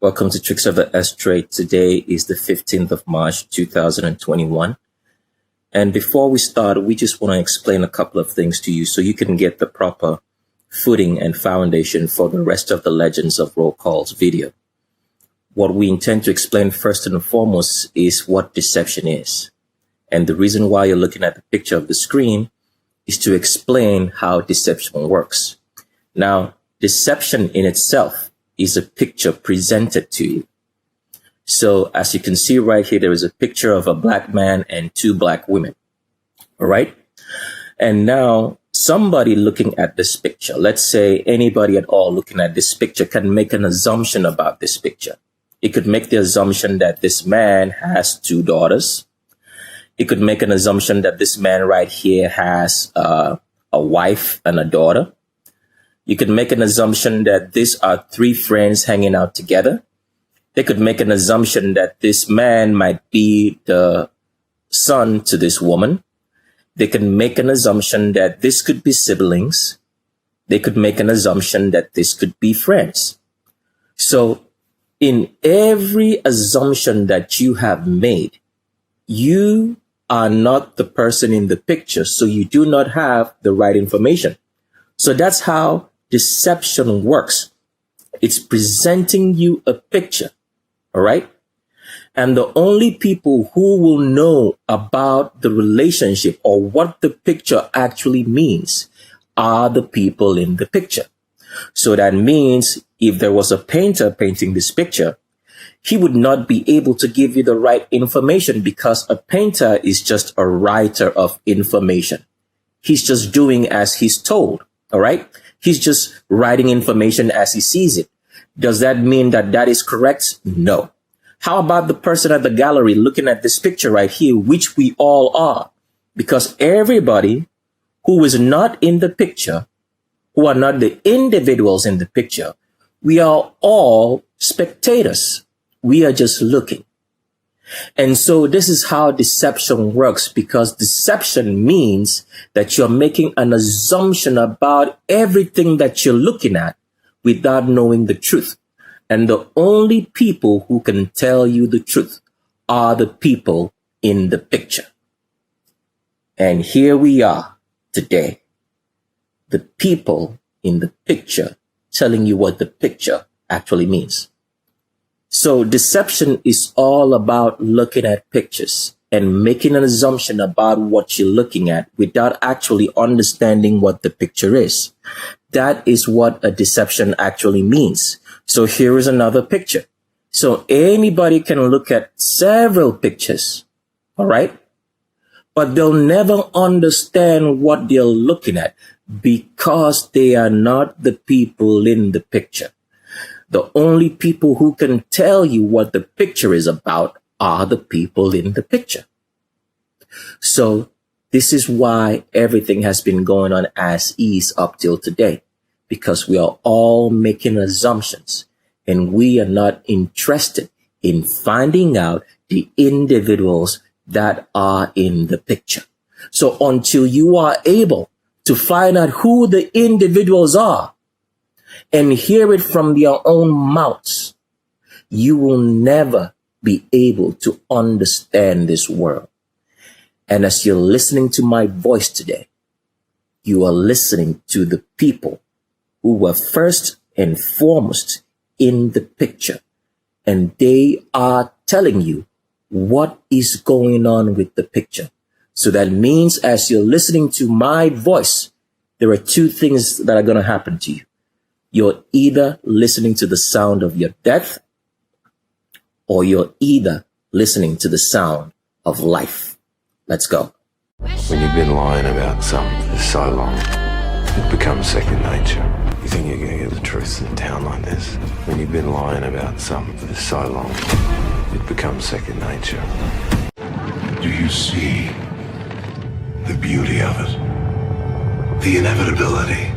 Welcome to Tricksofthestrade. Today is the 15th of March, 2021. And before we start, we just want to explain a couple of things to you so you can get the proper footing and foundation for the rest of the Legends of Roll Calls video. What we intend to explain first and foremost is what deception is. And the reason why you're looking at the picture of the screen is to explain how deception works. Now, deception in itself is a picture presented to you. So as you can see right here, there is a picture of a black man and two black women. All right. And now somebody looking at this picture, let's say anybody at all looking at this picture, can make an assumption about this picture. It could make the assumption that this man has two daughters. It could make an assumption that this man right here has a wife and a daughter. You could make an assumption that these are three friends hanging out together. They could make an assumption that this man might be the son to this woman. They can make an assumption that this could be siblings. They could make an assumption that this could be friends. So in every assumption that you have made, you are not the person in the picture, so you do not have the right information. So that's how deception works. It's presenting you a picture, all right? And the only people who will know about the relationship or what the picture actually means are the people in the picture. So that means if there was a painter painting this picture, he would not be able to give you the right information because a painter is just a writer of information. He's just doing as he's told, all right? He's just writing information as he sees it. Does that mean that that is correct? No. How about the person at the gallery looking at this picture right here, which we all are? Because everybody who is not in the picture, who are not the individuals in the picture, we are all spectators. We are just looking. And so this is how deception works, because deception means that you're making an assumption about everything that you're looking at without knowing the truth. And the only people who can tell you the truth are the people in the picture. And here we are today, the people in the picture telling you what the picture actually means. So deception is all about looking at pictures and making an assumption about what you're looking at without actually understanding what the picture is. That is what a deception actually means. So here is another picture. So anybody can look at several pictures, all right? But they'll never understand what they're looking at because they are not the people in the picture. The only people who can tell you what the picture is about are the people in the picture. So this is why everything has been going on as is up till today, because we are all making assumptions and we are not interested in finding out the individuals that are in the picture. So until you are able to find out who the individuals are, and hear it from their own mouths, you will never be able to understand this world. And as you're listening to my voice today, you are listening to the people who were first and foremost in the picture. And they are telling you what is going on with the picture. So that means as you're listening to my voice, there are two things that are going to happen to you. You're either listening to the sound of your death, or you're either listening to the sound of life. Let's go. When you've been lying about something for so long, it becomes second nature. You think you're going to get the truth in a town like this? When you've been lying about something for so long, it becomes second nature. Do you see the beauty of it? The inevitability.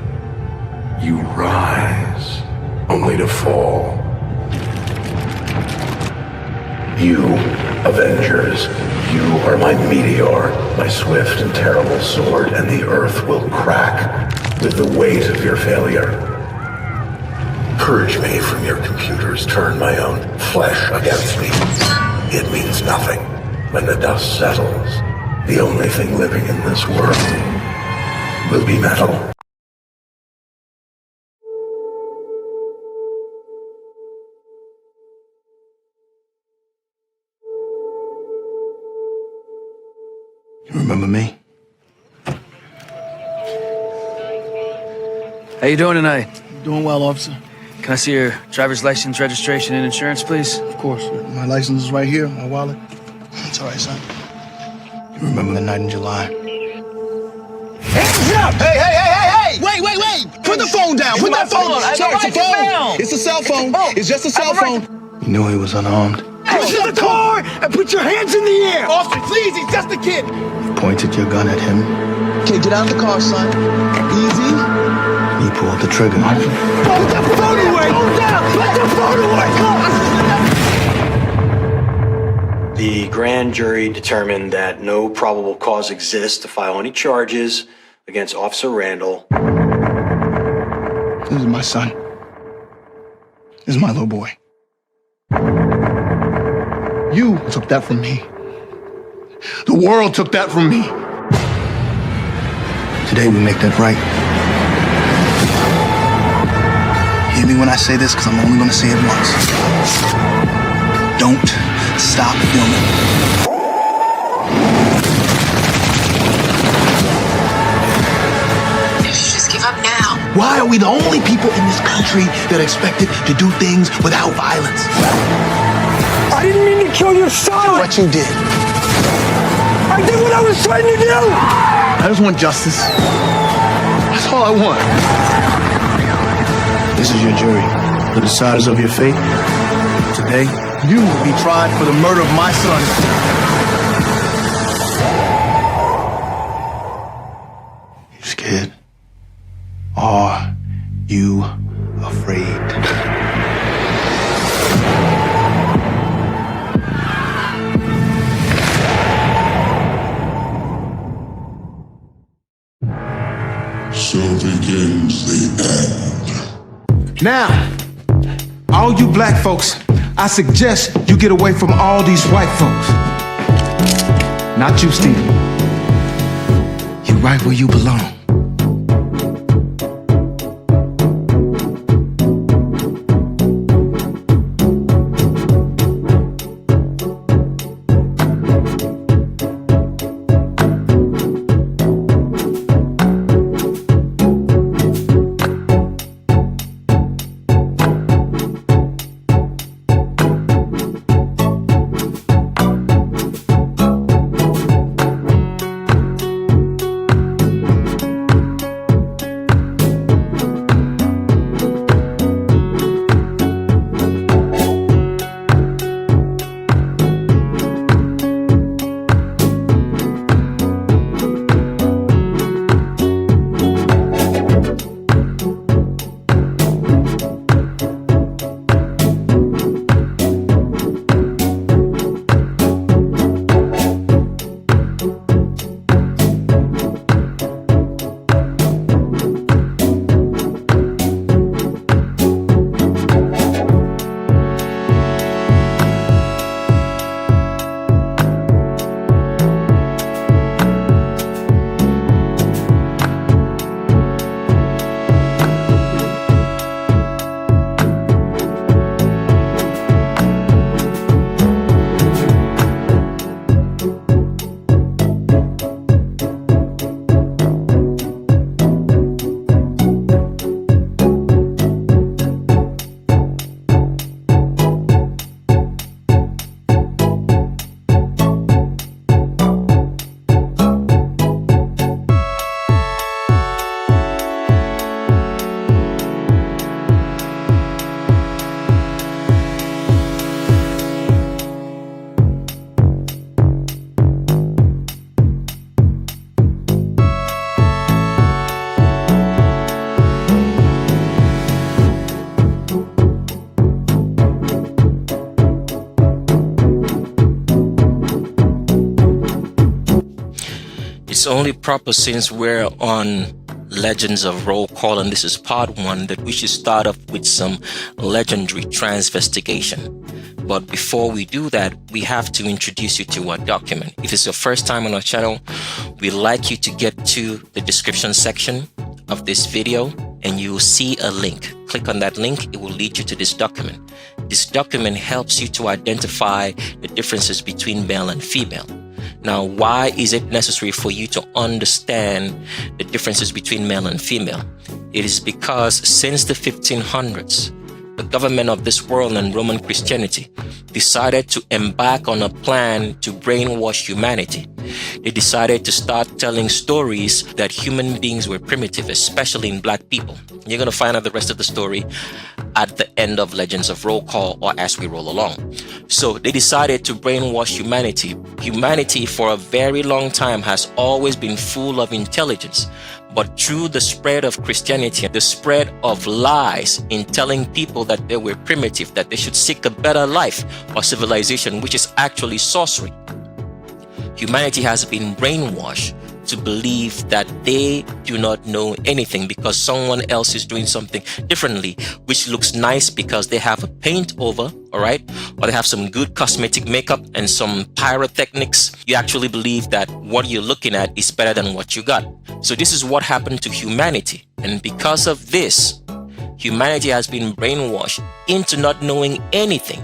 You rise, only to fall. You, Avengers, you are my meteor, my swift and terrible sword, and the earth will crack with the weight of your failure. Purge me from your computers, turn my own flesh against me. It means nothing. When the dust settles, the only thing living in this world will be metal. You remember me? How you doing tonight? Doing well, officer. Can I see your driver's license, registration, and insurance, please? Of course. My license is right here, my wallet. It's all right, son. You remember the night in July? Hands up! Hey! Wait! Put the phone down! Put that phone down! Sorry, it's a phone! It's a cell phone. It's just a cell phone. You knew he was unarmed. Get to the car and put your hands in the air! Officer, please, he's just a kid! You pointed your gun at him. Okay, get out of the car, son. Easy. He pulled the trigger. Put the phone away! Put the phone away! The grand jury determined that no probable cause exists to file any charges against Officer Randall. This is my son. This is my little boy. You took that from me. The world took that from me. Today we make that right. Hear me when I say this, because I'm only going to say it once. Don't stop filming. You should just give up now. Why are we the only people in this country that are expected to do things without violence? I didn't mean to kill your son! What you did. I did what I was trying to do! I just want justice. That's all I want. This is your jury. The deciders of your fate. Today, you will be tried for the murder of my son. You scared? Are you afraid? So begins the end. Now, all you black folks, I suggest you get away from all these white folks. Not you, Stephen. You're right where you belong. It's only proper since we're on Legends of Roll Call, and this is part 1, that we should start off with some legendary transvestigation. But before we do that, we have to introduce you to our document. If it's your first time on our channel, we'd like you to get to the description section of this video and you'll see a link. Click on that link, it will lead you to this document. This document helps you to identify the differences between male and female. Now, why is it necessary for you to understand the differences between male and female? It is because since the 1500s, the government of this world and Roman Christianity decided to embark on a plan to brainwash humanity. They decided to start telling stories that human beings were primitive, especially in black people. You're going to find out the rest of the story at the end of Legends of Roll Call or as we roll along. So they decided to brainwash humanity. Humanity for a very long time has always been full of intelligence. But through the spread of Christianity, the spread of lies in telling people that they were primitive, that they should seek a better life or civilization, which is actually sorcery, humanity has been brainwashed to believe that they do not know anything because someone else is doing something differently, which looks nice because they have a paint over, all right, or they have some good cosmetic makeup and some pyrotechnics. You actually believe that what you're looking at is better than what you got. So this is what happened to humanity. And because of this, humanity has been brainwashed into not knowing anything.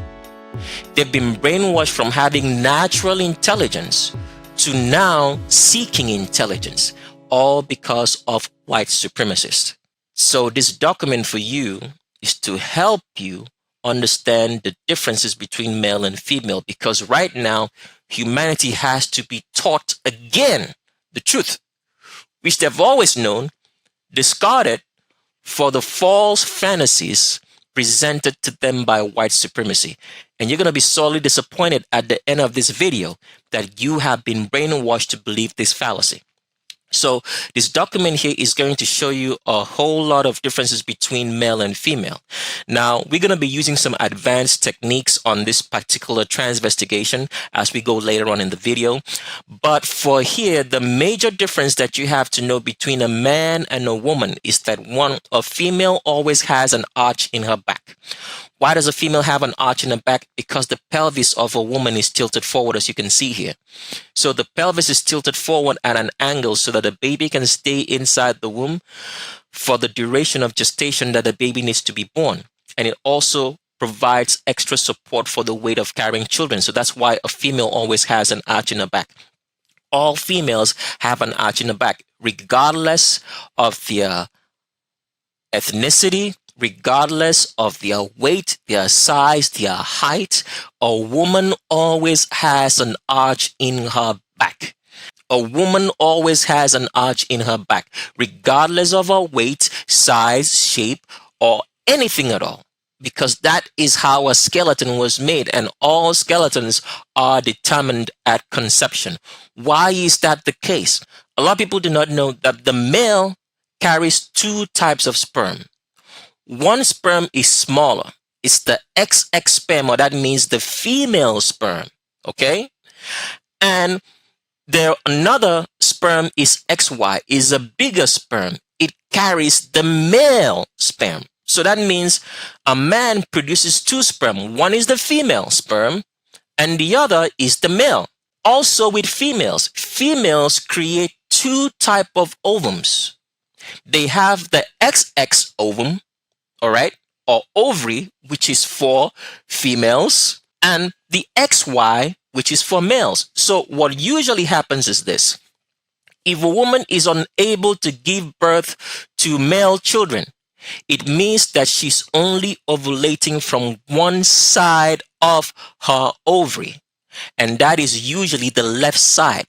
They've been brainwashed from having natural intelligence to now seeking intelligence, all because of white supremacists. So this document for you is to help you understand the differences between male and female, because right now humanity has to be taught again the truth, which they've always known, discarded for the false fantasies presented to them by white supremacy. And you're going to be sorely disappointed at the end of this video that you have been brainwashed to believe this fallacy. So this document here is going to show you a whole lot of differences between male and female. Now, we're going to be using some advanced techniques on this particular transvestigation as we go later on in the video. But for here, the major difference that you have to know between a man and a woman is that one, a female always has an arch in her back. Why does a female have an arch in her back? Because the pelvis of a woman is tilted forward, as you can see here. So the pelvis is tilted forward at an angle so that the baby can stay inside the womb for the duration of gestation that the baby needs to be born. And it also provides extra support for the weight of carrying children. So that's why a female always has an arch in her back. All females have an arch in the back, regardless of their ethnicity, regardless of their weight, their size, their height. A woman always has an arch in her back. A woman always has an arch in her back, regardless of her weight, size, shape, or anything at all. Because that is how a skeleton was made, and all skeletons are determined at conception. Why is that the case? A lot of people do not know that the male carries 2 types of sperm. One sperm is smaller. It's the XX sperm, or that means the female sperm, okay? And another sperm is XY, is a bigger sperm. It carries the male sperm. So that means a man produces 2 sperm. One is the female sperm, and the other is the male. Also with females, females create 2 types of ovums. They have the XX ovum, all right, or ovary, which is for females, and the XY, which is for males. So what usually happens is this. If a woman is unable to give birth to male children, it means that she's only ovulating from one side of her ovary, and that is usually the left side.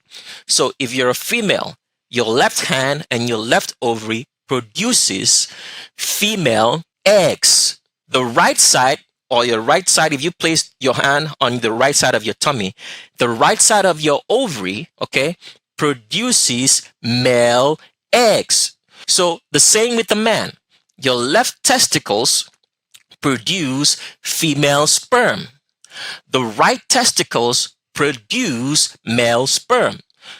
So if you're a female, your left hand and your left ovary produces female eggs. The right side, or your right side, if you place your hand on the right side of your tummy, the right side of your ovary, okay, produces male eggs. So the same with the man. Your left testicles produce female sperm. The right testicles produce male sperm.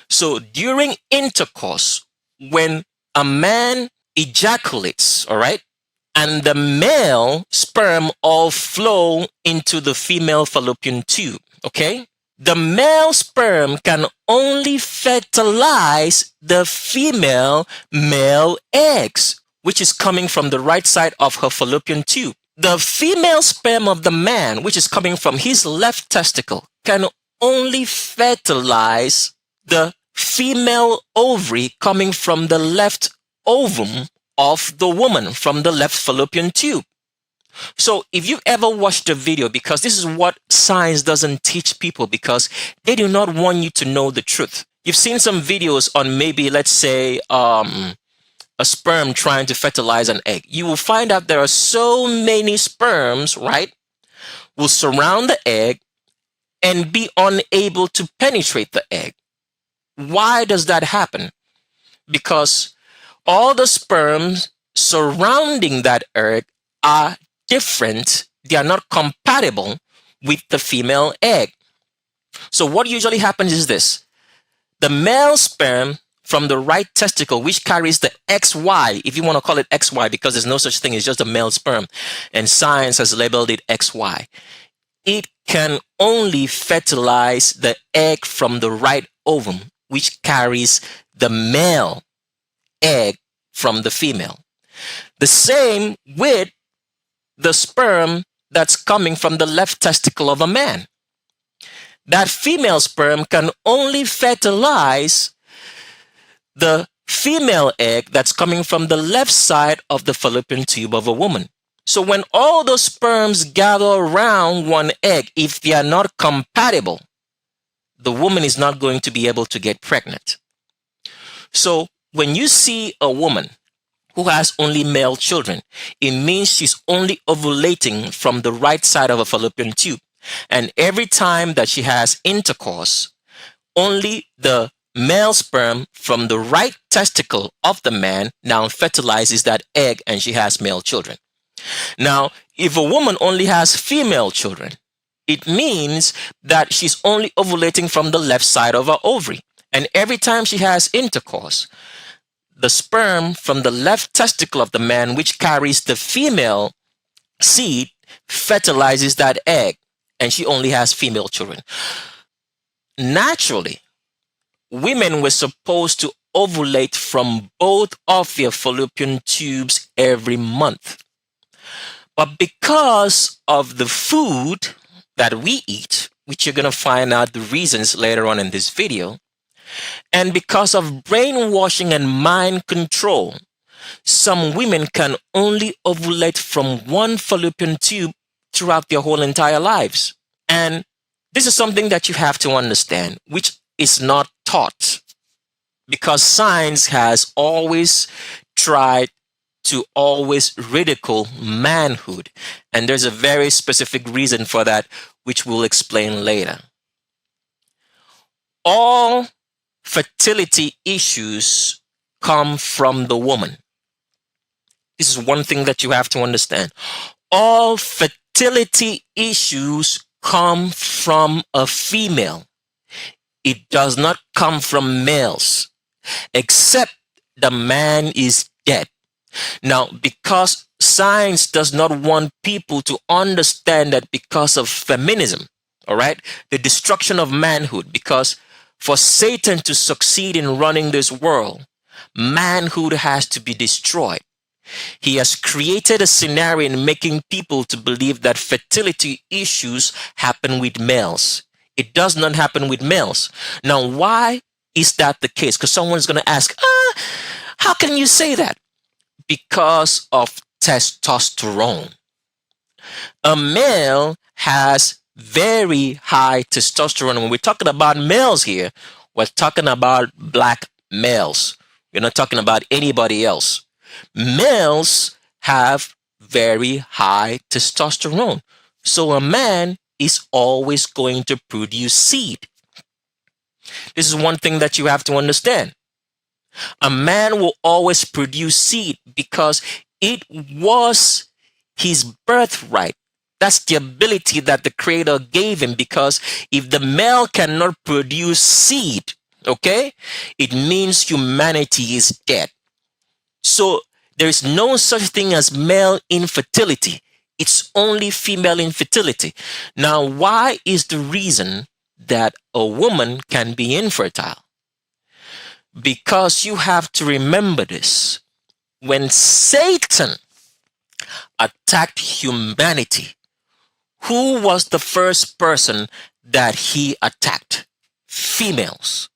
So during intercourse, when a man ejaculates, all right? And the male sperm all flow into the female fallopian tube, okay? The male sperm can only fertilize the female male eggs, which is coming from the right side of her fallopian tube. The female sperm of the man, which is coming from his left testicle, can only fertilize the female ovary coming from the left ovum of the woman, from the left fallopian tube. So if you ever watched a video, because this is what science doesn't teach people, because they do not want you to know the truth. You've seen some videos on maybe, let's say, a sperm trying to fertilize an egg. You will find out there are so many sperms, right, will surround the egg and be unable to penetrate the egg. Why does that happen? Because all the sperms surrounding that egg are different. They are not compatible with the female egg. So what usually happens is this. The male sperm from the right testicle, which carries the XY, if you want to call it XY, because there's no such thing, it's just a male sperm, and science has labeled it XY. It can only fertilize the egg from the right ovum, which carries the male egg from the female. The same with the sperm that's coming from the left testicle of a man. That female sperm can only fertilize the female egg that's coming from the left side of the fallopian tube of a woman. So when all those sperms gather around one egg, if they are not compatible, the woman is not going to be able to get pregnant. So when you see a woman who has only male children, it means she's only ovulating from the right side of a fallopian tube. And every time that she has intercourse, only the male sperm from the right testicle of the man now fertilizes that egg, and she has male children. Now, if a woman only has female children, it means that she's only ovulating from the left side of her ovary. And every time she has intercourse, the sperm from the left testicle of the man, which carries the female seed, fertilizes that egg, and she only has female children. Naturally, women were supposed to ovulate from both of their fallopian tubes every month. But because of the food that we eat, which you're going to find out the reasons later on in this video, and because of brainwashing and mind control, some women can only ovulate from one fallopian tube throughout their whole entire lives. And this is something that you have to understand, which is not taught, because science has always tried to always ridicule manhood. And there's a very specific reason for that, which we'll explain later. All fertility issues come from the woman. This is one thing that you have to understand. All fertility issues come from a female. It does not come from males, except the man is dead. Now, because science does not want people to understand that because of feminism, all right, the destruction of manhood, because for Satan to succeed in running this world, manhood has to be destroyed. He has created a scenario in making people to believe that fertility issues happen with males. It does not happen with males. Now, why is that the case? Because someone's going to ask, how can you say that? Because of testosterone. A male has very high testosterone. When we're talking about males here, we're talking about black males. We're not talking about anybody else. Males have very high testosterone. So a man is always going to produce seed. This is one thing that you have to understand. A man will always produce seed because it was his birthright. That's the ability that the Creator gave him, because if the male cannot produce seed, okay, it means humanity is dead. So There is no such thing as male infertility. It's only female infertility. Now, why is the reason that a woman can be infertile? Because you have to remember this. When Satan attacked humanity, who was the first person that he attacked? Females.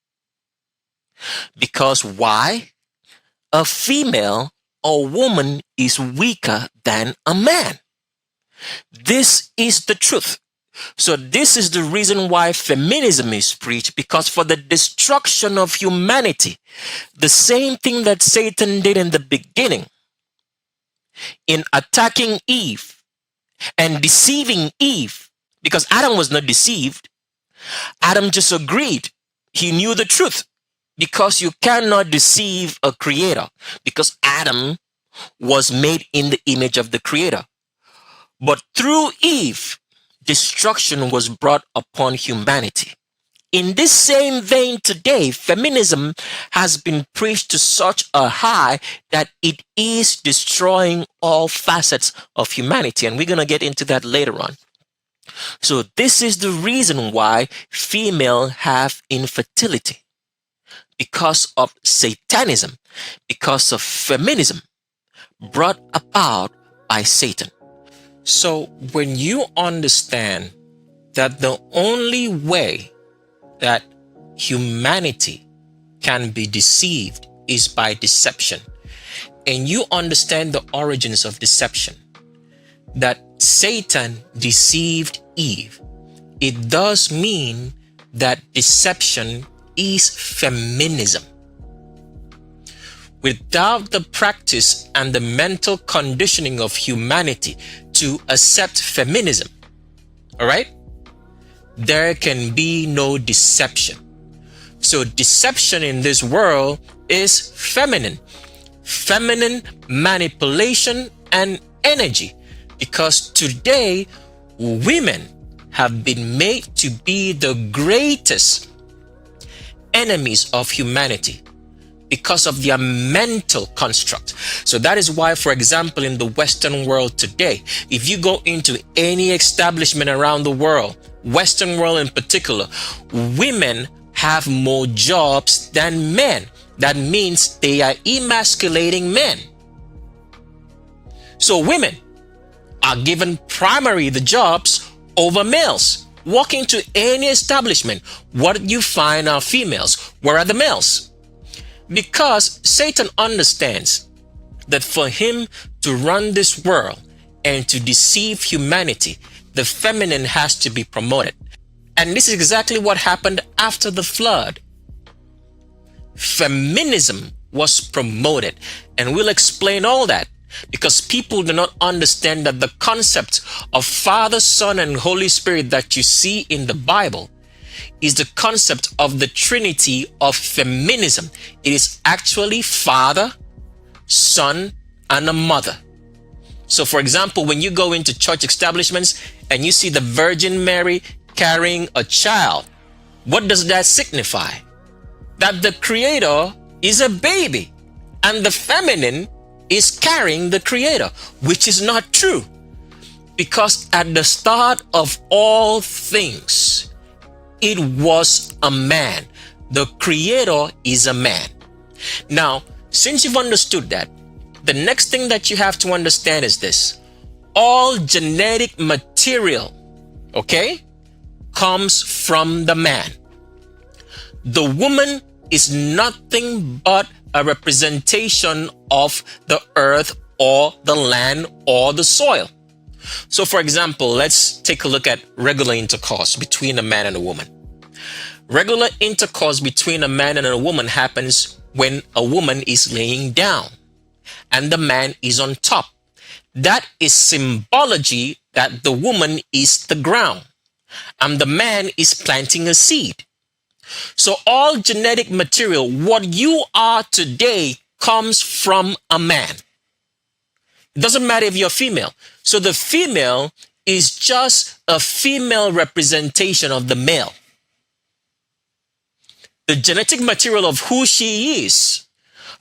Because why? A female or woman is weaker than a man. This is the truth. So this is the reason why feminism is preached, because for the destruction of humanity, the same thing that Satan did in the beginning, in attacking Eve and deceiving Eve, because Adam was not deceived. Adam just agreed. He knew the truth, because you cannot deceive a creator, because Adam was made in the image of the creator. But through Eve, destruction was brought upon humanity. In this same vein today, feminism has been preached to such a high that it is destroying all facets of humanity. And we're going to get into that later on. So this is the reason why females have infertility. Because of Satanism, because of feminism brought about by Satan. So when you understand that the only way that humanity can be deceived is by deception, and you understand the origins of deception, that Satan deceived Eve, it does mean that deception is feminism. Without the practice and the mental conditioning of humanity to accept feminism, all right, there can be no deception. So deception in this world is feminine manipulation and energy, because today women have been made to be the greatest enemies of humanity because of their mental construct. So that is why, for example, in the Western world today, if you go into any establishment around the world, Western world in particular, women have more jobs than men. That means they are emasculating men. So women are given primary the jobs over males. Walk into any establishment, what you find are females. Where are the males? Because Satan understands that for him to run this world and to deceive humanity, the feminine has to be promoted. And this is exactly what happened after the flood. Feminism was promoted, and we'll explain all that, because people do not understand that the concept of Father, Son, and Holy Spirit that you see in the Bible is the concept of the Trinity of feminism. It is actually Father, Son, and a mother. So for example, when you go into church establishments and you see the Virgin Mary carrying a child, what does that signify? That the Creator is a baby and the feminine is carrying the Creator, which is not true. Because at the start of all things, it was a man. The Creator is a man. Now, since you've understood that, the next thing that you have to understand is this. All genetic material, okay, comes from the man. The woman is nothing but a representation of the earth or the land or the soil. So for example, let's take a look at regular intercourse between a man and a woman. Regular intercourse between a man and a woman happens when a woman is laying down and the man is on top. That is symbology that the woman is the ground and the man is planting a seed. So all genetic material, what you are today, comes from a man. It doesn't matter if you're female. So the female is just a female representation of the male. The genetic material of who she is,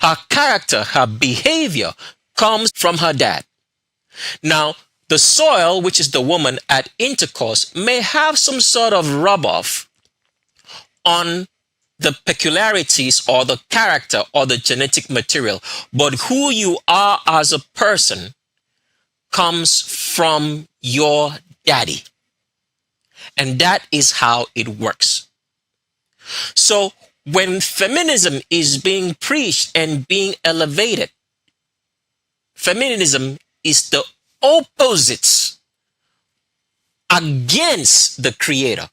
her character, her behavior, comes from her dad. Now, the soil, which is the woman at intercourse, may have some sort of rub-off on the peculiarities or the character or the genetic material, but who you are as a person comes from your daddy. And that is how it works. So when feminism is being preached and being elevated, feminism is the opposites against the creator.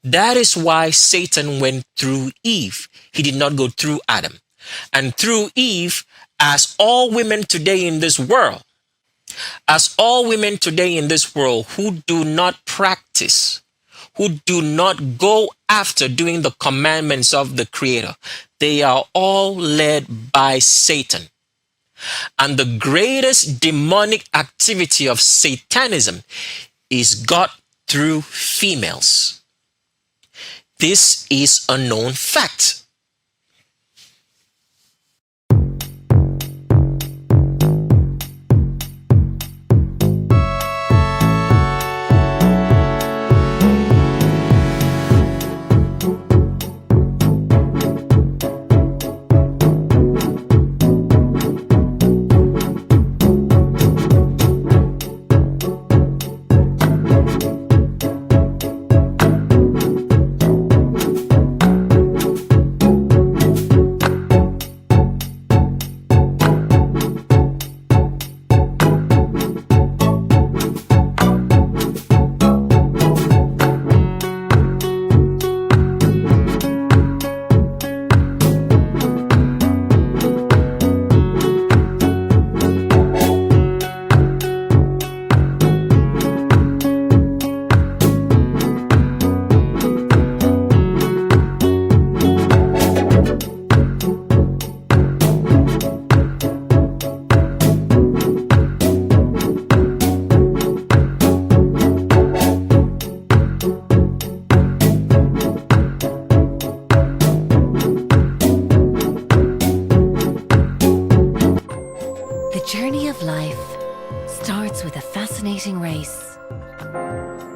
That is why Satan went through Eve. He did not go through Adam. And through Eve, as all women today in this world who do not practice, who do not go after doing the commandments of the creator, they are all led by Satan. And the greatest demonic activity of Satanism is got through females. This is a known fact.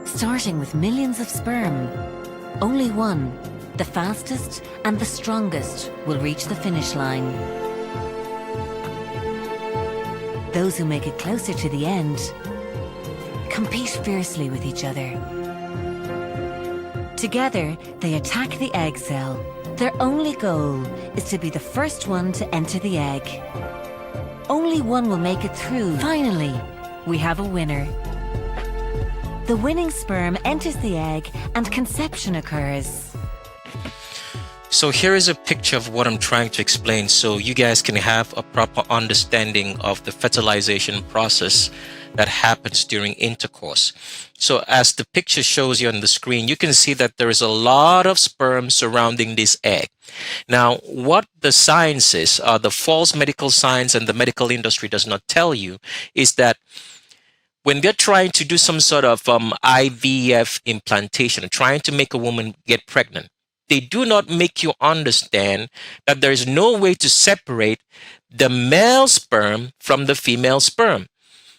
Starting with millions of sperm, only one, the fastest and the strongest, will reach the finish line. Those who make it closer to the end compete fiercely with each other. Together, they attack the egg cell. Their only goal is to be the first one to enter the egg. Only one will make it through. Finally, we have a winner. The winning sperm enters the egg and conception occurs. So here is a picture of what I'm trying to explain so you guys can have a proper understanding of the fertilization process that happens during intercourse. So as the picture shows you on the screen, you can see that there is a lot of sperm surrounding this egg. Now, what the sciences, the false medical science and the medical industry does not tell you is that when they're trying to do some sort of IVF implantation, trying to make a woman get pregnant, they do not make you understand that there is no way to separate the male sperm from the female sperm.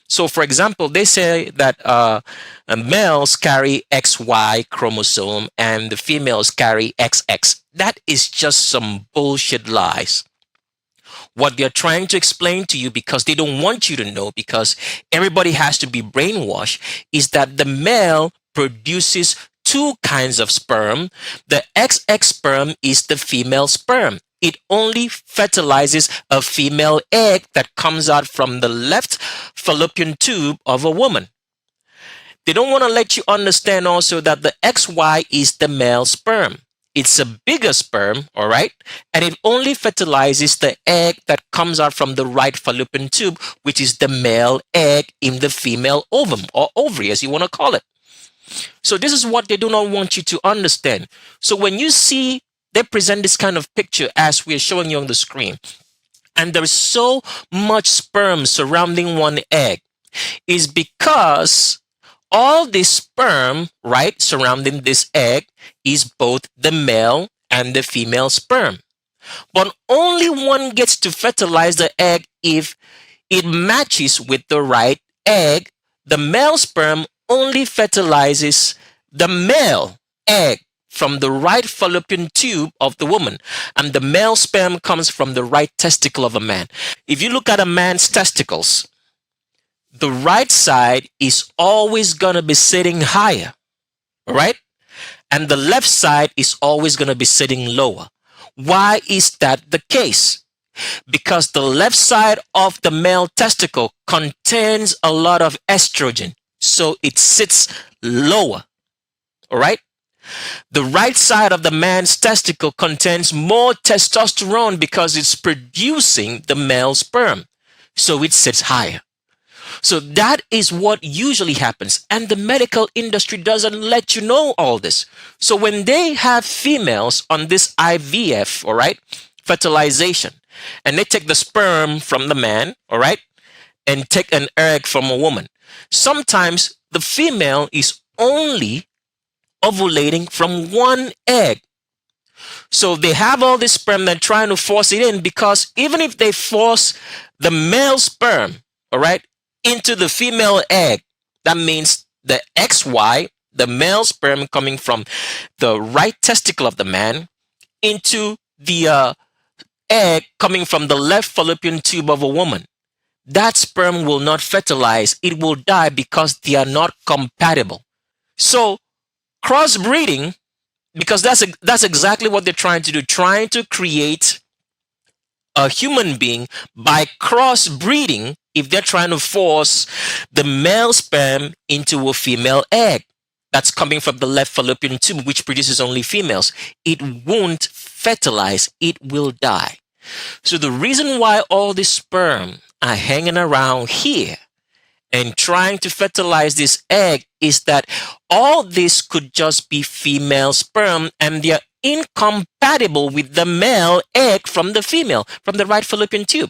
So, for example, they say that males carry XY chromosome and the females carry XX. That is just some bullshit lies. What they're trying to explain to you, because they don't want you to know, because everybody has to be brainwashed, is that the male produces two kinds of sperm. The XX sperm is the female sperm. It only fertilizes a female egg that comes out from the left fallopian tube of a woman. They don't want to let you understand also that the XY is the male sperm. It's a bigger sperm, all right? And it only fertilizes the egg that comes out from the right fallopian tube, which is the male egg in the female ovum or ovary, as you want to call it. So this is what they do not want you to understand. So when you see they present this kind of picture as we're showing you on the screen, and there is so much sperm surrounding one egg, is because all this sperm, right, surrounding this egg is both the male and the female sperm. But only one gets to fertilize the egg if it matches with the right egg, the male sperm only fertilizes the male egg from the right fallopian tube of the woman, and the male sperm comes from the right testicle of a man. If you look at a man's testicles, the right side is always going to be sitting higher, all right? And the left side is always going to be sitting lower. Why is that the case? Because the left side of the male testicle contains a lot of estrogen, so it sits lower, all right? The right side of the man's testicle contains more testosterone because it's producing the male sperm, so it sits higher. So that is what usually happens, and the medical industry doesn't let you know all this. So when they have females on this IVF, all right, fertilization, and they take the sperm from the man, all right, and take an egg from a woman, sometimes the female is only ovulating from one egg. So they have all this sperm, they're trying to force it in, because even if they force the male sperm, all right, into the female egg, that means the XY, the male sperm coming from the right testicle of the man, into the egg coming from the left fallopian tube of a woman. That sperm will not fertilize. It will die because they are not compatible. So crossbreeding, because that's exactly what they're trying to do, trying to create a human being by crossbreeding. If they're trying to force the male sperm into a female egg that's coming from the left fallopian tube, which produces only females, it won't fertilize, it will die. So the reason why all this sperm are hanging around here and trying to fertilize this egg is that all this could just be female sperm, and they're incompatible with the male egg from the female, from the right fallopian tube.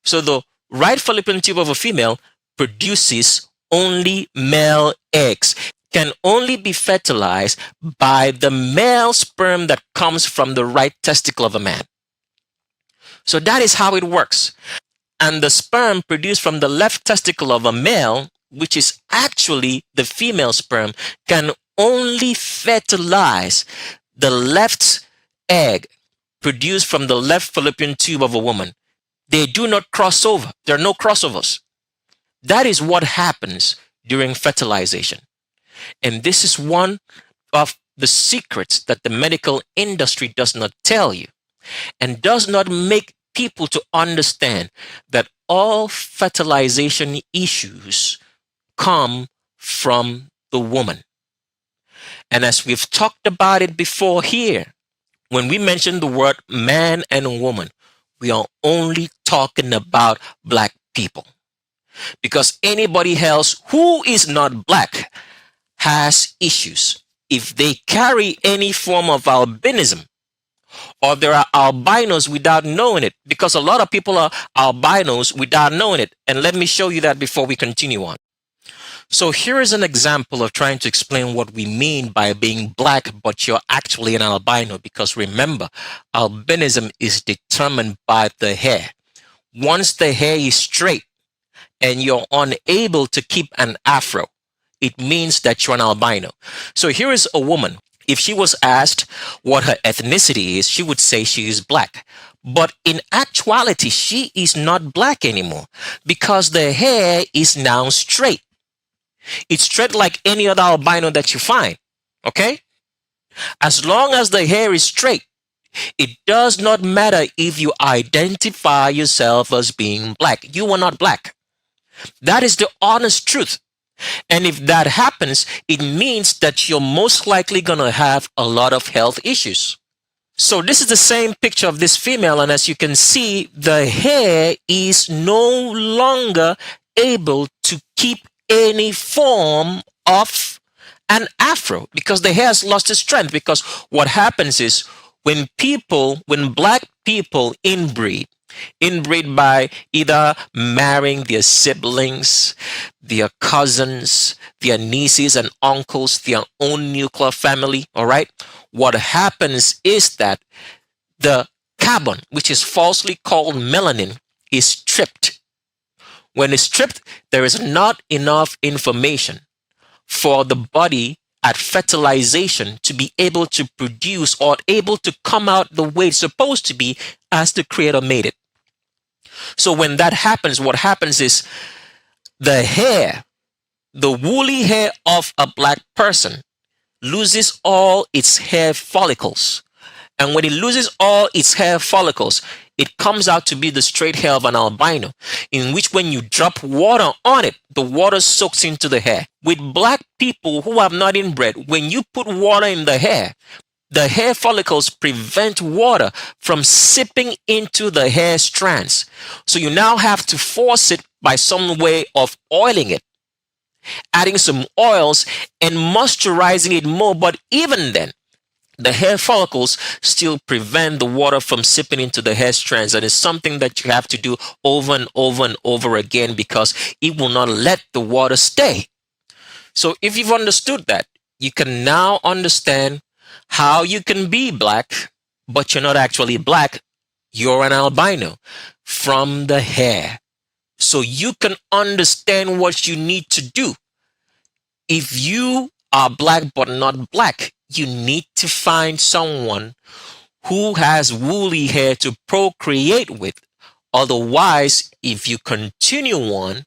So the right fallopian tube of a female produces only male eggs, can only be fertilized by the male sperm that comes from the right testicle of a man. So that is how it works. And the sperm produced from the left testicle of a male, which is actually the female sperm, can only fertilize the left egg produced from the left fallopian tube of a woman. They do not cross over. There are no crossovers. That is what happens during fertilization. And this is one of the secrets that the medical industry does not tell you, and does not make people to understand that all fertilization issues come from the woman. And as we've talked about it before here, when we mention the word man and woman, we are only talking about black people. Because anybody else who is not black has issues. If they carry any form of albinism, or there are albinos without knowing it, because a lot of people are albinos without knowing it. And let me show you that before we continue on. So here is an example of trying to explain what we mean by being black, but you're actually an albino. Because remember, albinism is determined by the hair. Once the hair is straight and you're unable to keep an afro, it means that you're an albino. So here is a woman. If she was asked what her ethnicity is, she would say she is black. But in actuality, she is not black anymore, because the hair is now straight. It's straight like any other albino that you find, okay? As long as the hair is straight, it does not matter if you identify yourself as being black. You are not black. That is the honest truth. And if that happens, it means that you're most likely going to have a lot of health issues. So this is the same picture of this female, and as you can see, the hair is no longer able to keep any form of an afro, because the hair has lost its strength. Because what happens is, when black people inbreed by either marrying their siblings, their cousins, their nieces and uncles, their own nuclear family, all right? What happens is that the carbon, which is falsely called melanin, is stripped. When it's stripped, there is not enough information for the body at fertilization to be able to produce or able to come out the way it's supposed to be as the Creator made it. So when that happens, what happens is the hair, the woolly hair of a black person loses all its hair follicles. And when it loses all its hair follicles, it comes out to be the straight hair of an albino, in which when you drop water on it, the water soaks into the hair. With black people who have not inbred, when you put water in the hair follicles prevent water from seeping into the hair strands. So you now have to force it by some way of oiling it, adding some oils and moisturizing it more. But even then, the hair follicles still prevent the water from seeping into the hair strands. And it's something that you have to do over and over and over again because it will not let the water stay. So if you've understood that, you can now understand how you can be black, but you're not actually black. You're an albino from the hair. So you can understand what you need to do. If you are black but not black, you need to find someone who has woolly hair to procreate with. Otherwise, if you continue on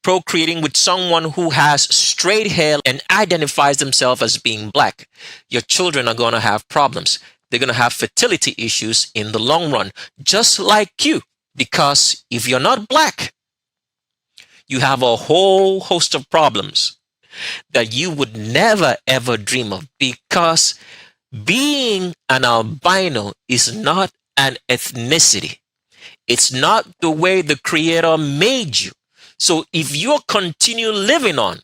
procreating with someone who has straight hair and identifies themselves as being black, your children are going to have problems. They're going to have fertility issues in the long run, just like you. Because if you're not black, you have a whole host of problems that you would never ever dream of, because being an albino is not an ethnicity. It's not the way the Creator made you. So if you continue living on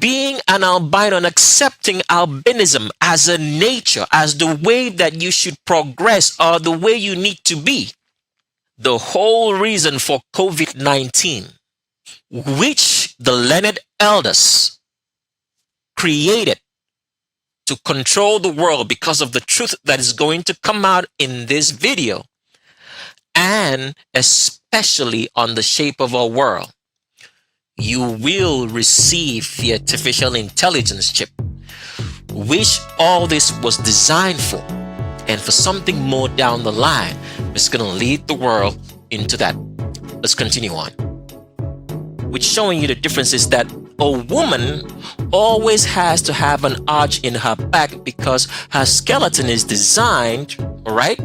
being an albino and accepting albinism as a nature, as the way that you should progress or the way you need to be, the whole reason for COVID-19, which the learned elders created to control the world because of the truth that is going to come out in this video, and especially on the shape of our world, you will receive the artificial intelligence chip, which all this was designed for, and for something more down the line. It's going to lead the world into that. Let's continue on. Which showing you the difference is that a woman always has to have an arch in her back because her skeleton is designed, right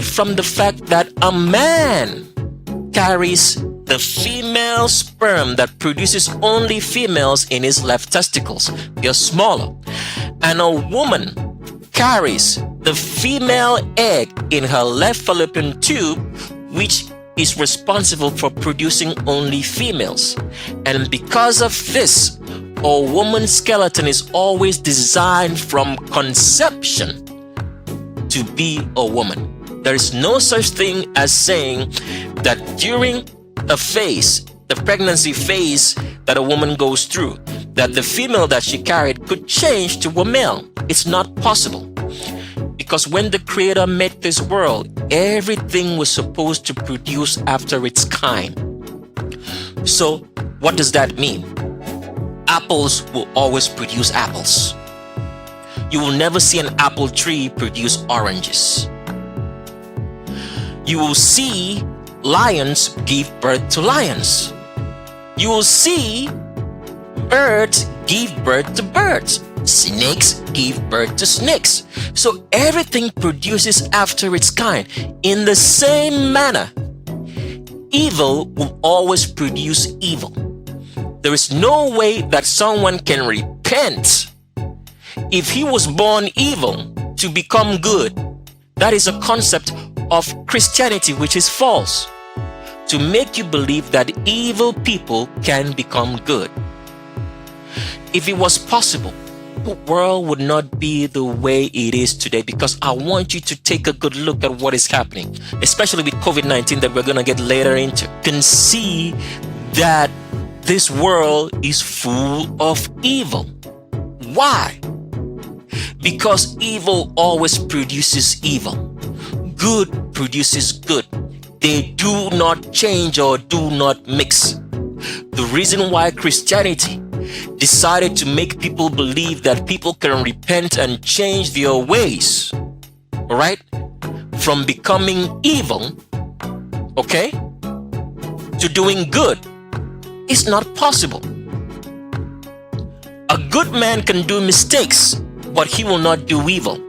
from the fact that a man carries the female sperm that produces only females in his left testicles. They're smaller. And a woman carries the female egg in her left fallopian tube, which is responsible for producing only females. And because of this, a woman's skeleton is always designed from conception to be a woman. There is no such thing as saying that during a phase, the pregnancy phase that a woman goes through, that the female that she carried could change to a male. It's not possible. Because when the Creator made this world, everything was supposed to produce after its kind. So what does that mean? Apples will always produce apples. You will never see an apple tree produce oranges. You will see lions give birth to lions. You will see birds give birth to birds. Snakes give birth to snakes. So everything produces after its kind. In the same manner, evil will always produce evil. There is no way that someone can repent if he was born evil to become good. That is a concept of Christianity which is false, to make you believe that evil people can become good. If it was possible, the world would not be the way it is today, because I want you to take a good look at what is happening, especially with COVID-19 that we're going to get later into. You can see that this world is full of evil. Why? Because evil always produces evil. Good produces good. They do not change or do not mix. The reason why Christianity decided to make people believe that people can repent and change their ways, all right, from becoming evil, okay, to doing good, is not possible. A good man can do mistakes, but he will not do evil.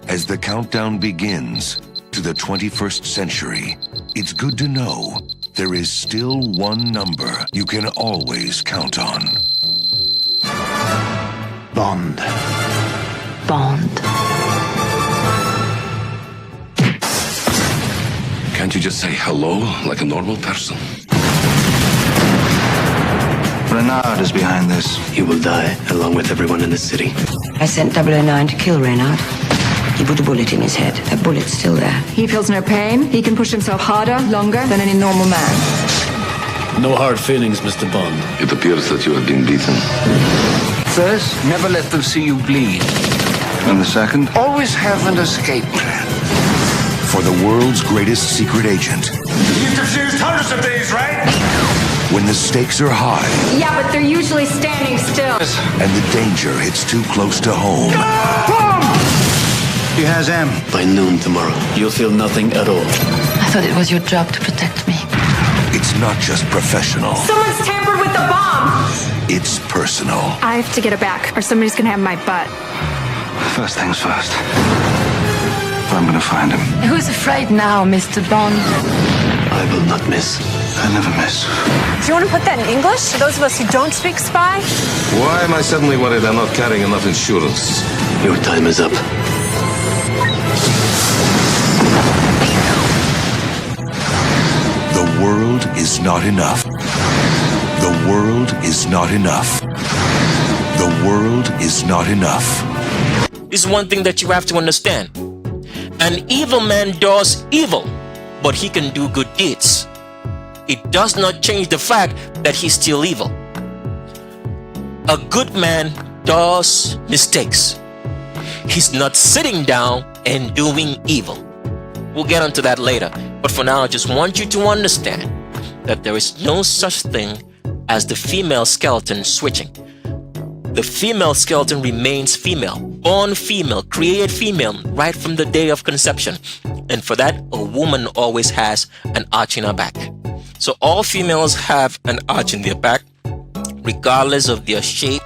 As the countdown begins to the 21st century, it's good to know there is still one number you can always count on. Bond. Bond. Can't you just say hello like a normal person? Renard is behind this. He will die along with everyone in the city. I sent 009 to kill Reynard. He put a bullet in his head. That bullet's still there. He feels no pain. He can push himself harder, longer than any normal man. No hard feelings, Mr. Bond. It appears that you have been beaten. First, never let them see you bleed. And the second, always have an escape plan. For the world's greatest secret agent. You've defused hundreds of these, right? When the stakes are high. Yeah, but they're usually standing still. And the danger hits too close to home. He has M. By noon tomorrow, you'll feel nothing at all. I thought it was your job to protect me. It's not just professional. Someone's tampered with the bomb! It's personal. I have to get it back, or somebody's gonna have my butt. First things first. I'm gonna find him. Who's afraid now, Mr. Bond? I will not miss. I never miss. Do you want to put that in English for those of us who don't speak spy? Why am I suddenly worried I'm not carrying enough insurance? Your time is up. The world is not enough. The world is not enough. The world is not enough. This is one thing that you have to understand. An evil man does evil, but he can do good deeds. It does not change the fact that he's still evil. A good man does mistakes. He's not sitting down and doing evil. We'll get onto that later. But for now, I just want you to understand that there is no such thing as the female skeleton switching. The female skeleton remains female, born female, created female right from the day of conception. And for that, a woman always has an arch in her back. So all females have an arch in their back, regardless of their shape,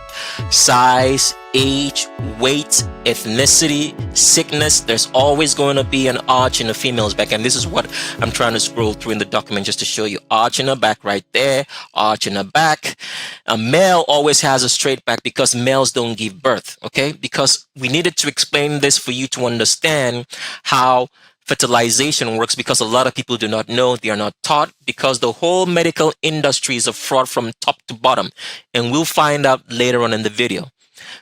size, age, weight, ethnicity, sickness. There's always going to be an arch in a female's back. And this is what I'm trying to scroll through in the document just to show you. Arch in her back right there, arch in her back. A male always has a straight back because males don't give birth, okay? Because we needed to explain this for you to understand how fertilization works, because a lot of people do not know, they are not taught, because the whole medical industry is a fraud from top to bottom. And we'll find out later on in the video.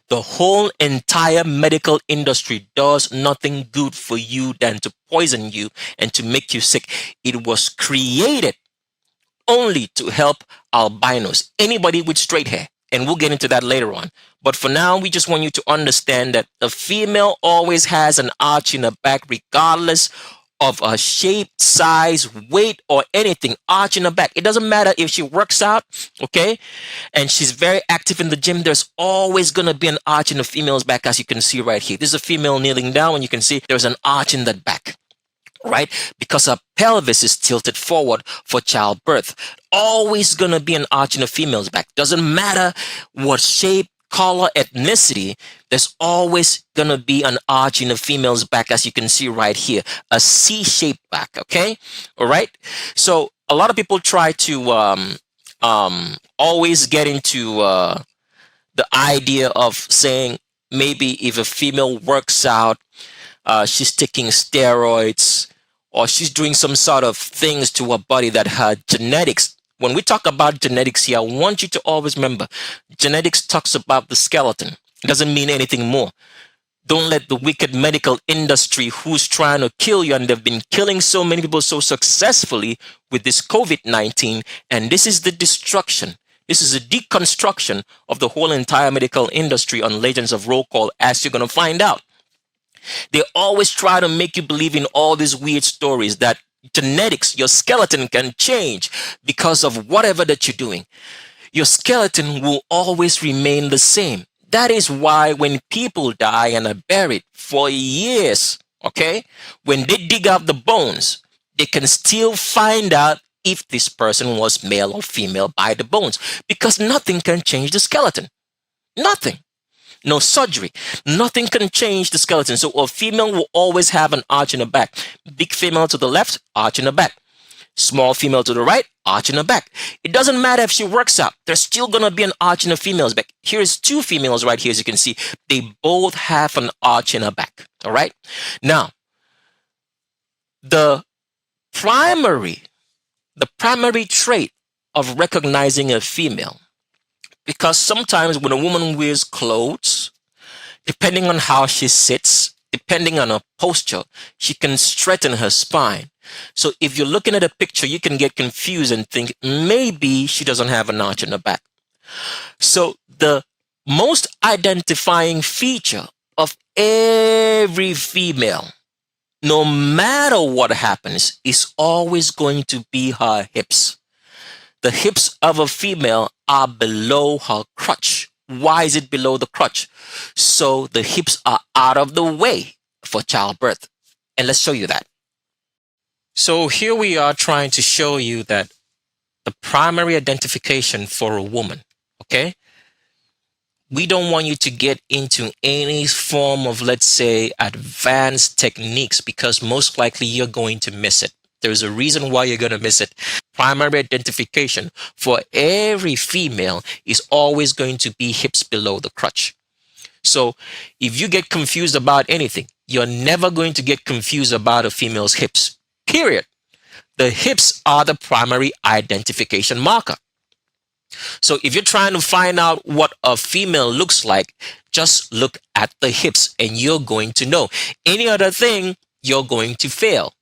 The whole entire medical industry does nothing good for you than to poison you and to make you sick. It was created only to help albinos, anybody with straight hair. And we'll get into that later on. But for now, we just want you to understand that a female always has an arch in her back, regardless of her shape, size, weight, or anything. Arch in her back. It doesn't matter if she works out, okay, and she's very active in the gym. There's always going to be an arch in the female's back, as you can see right here. This is a female kneeling down, and you can see there's an arch in that back, right? Because her pelvis is tilted forward for childbirth. Always going to be an arch in a female's back. Doesn't matter what shape, color, ethnicity, there's always going to be an arch in a female's back, as you can see right here. A C-shaped back, okay? All right? So a lot of people try to always get into the idea of saying maybe if a female works out, she's taking steroids, or she's doing some sort of things to her body that her genetics. When we talk about genetics here, I want you to always remember, genetics talks about the skeleton. It doesn't mean anything more. Don't let the wicked medical industry who's trying to kill you, and they've been killing so many people so successfully with this COVID-19, and this is the destruction. This is a deconstruction of the whole entire medical industry on Legends of Roll Call, as you're going to find out. They always try to make you believe in all these weird stories that genetics, your skeleton can change because of whatever that you're doing. Your skeleton will always remain the same. That is why when people die and are buried for years, okay, when they dig out the bones, they can still find out if this person was male or female by the bones, because nothing can change the skeleton. Nothing. No surgery. Nothing can change the skeleton. So a female will always have an arch in the back. Big female to the left, arch in the back. Small female to the right, arch in the back. It doesn't matter if she works out. There's still going to be an arch in a female's back. Here's two females right here, as you can see. They both have an arch in her back. All right? Now, the primary trait of recognizing a female, because sometimes when a woman wears clothes, depending on how she sits, depending on her posture, she can straighten her spine. So if you're looking at a picture, you can get confused and think maybe she doesn't have an arch in the back. So the most identifying feature of every female, no matter what happens, is always going to be her hips. The hips of a female are below her crotch. Why is it below the crotch? So the hips are out of the way for childbirth. And let's show you that. So here we are trying to show you that the primary identification for a woman, okay? We don't want you to get into any form of, let's say, advanced techniques, because most likely you're going to miss it. There's a reason why you're going to miss it. Primary identification for every female is always going to be hips below the crotch. So if you get confused about anything, you're never going to get confused about a female's hips, period. The hips are the primary identification marker. So if you're trying to find out what a female looks like, just look at the hips and you're going to know. Any other thing, you're going to fail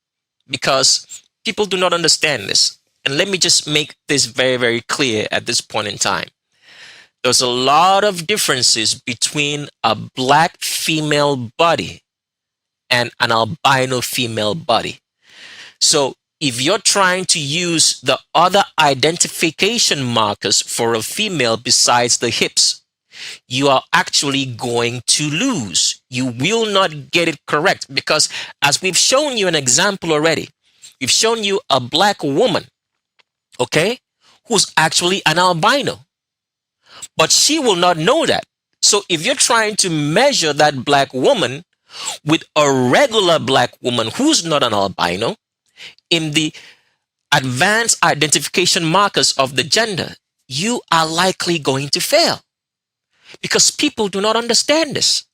because people do not understand this. And let me just make this very, very clear at this point in time. There's a lot of differences between a black female body and an albino female body. So if you're trying to use the other identification markers for a female besides the hips, you are actually going to lose. You will not get it correct because, as we've shown you an example already, we've shown you a black woman, okay, who's actually an albino, but she will not know that. So if you're trying to measure that black woman with a regular black woman who's not an albino, in the advanced identification markers of the gender, you are likely going to fail because people do not understand this.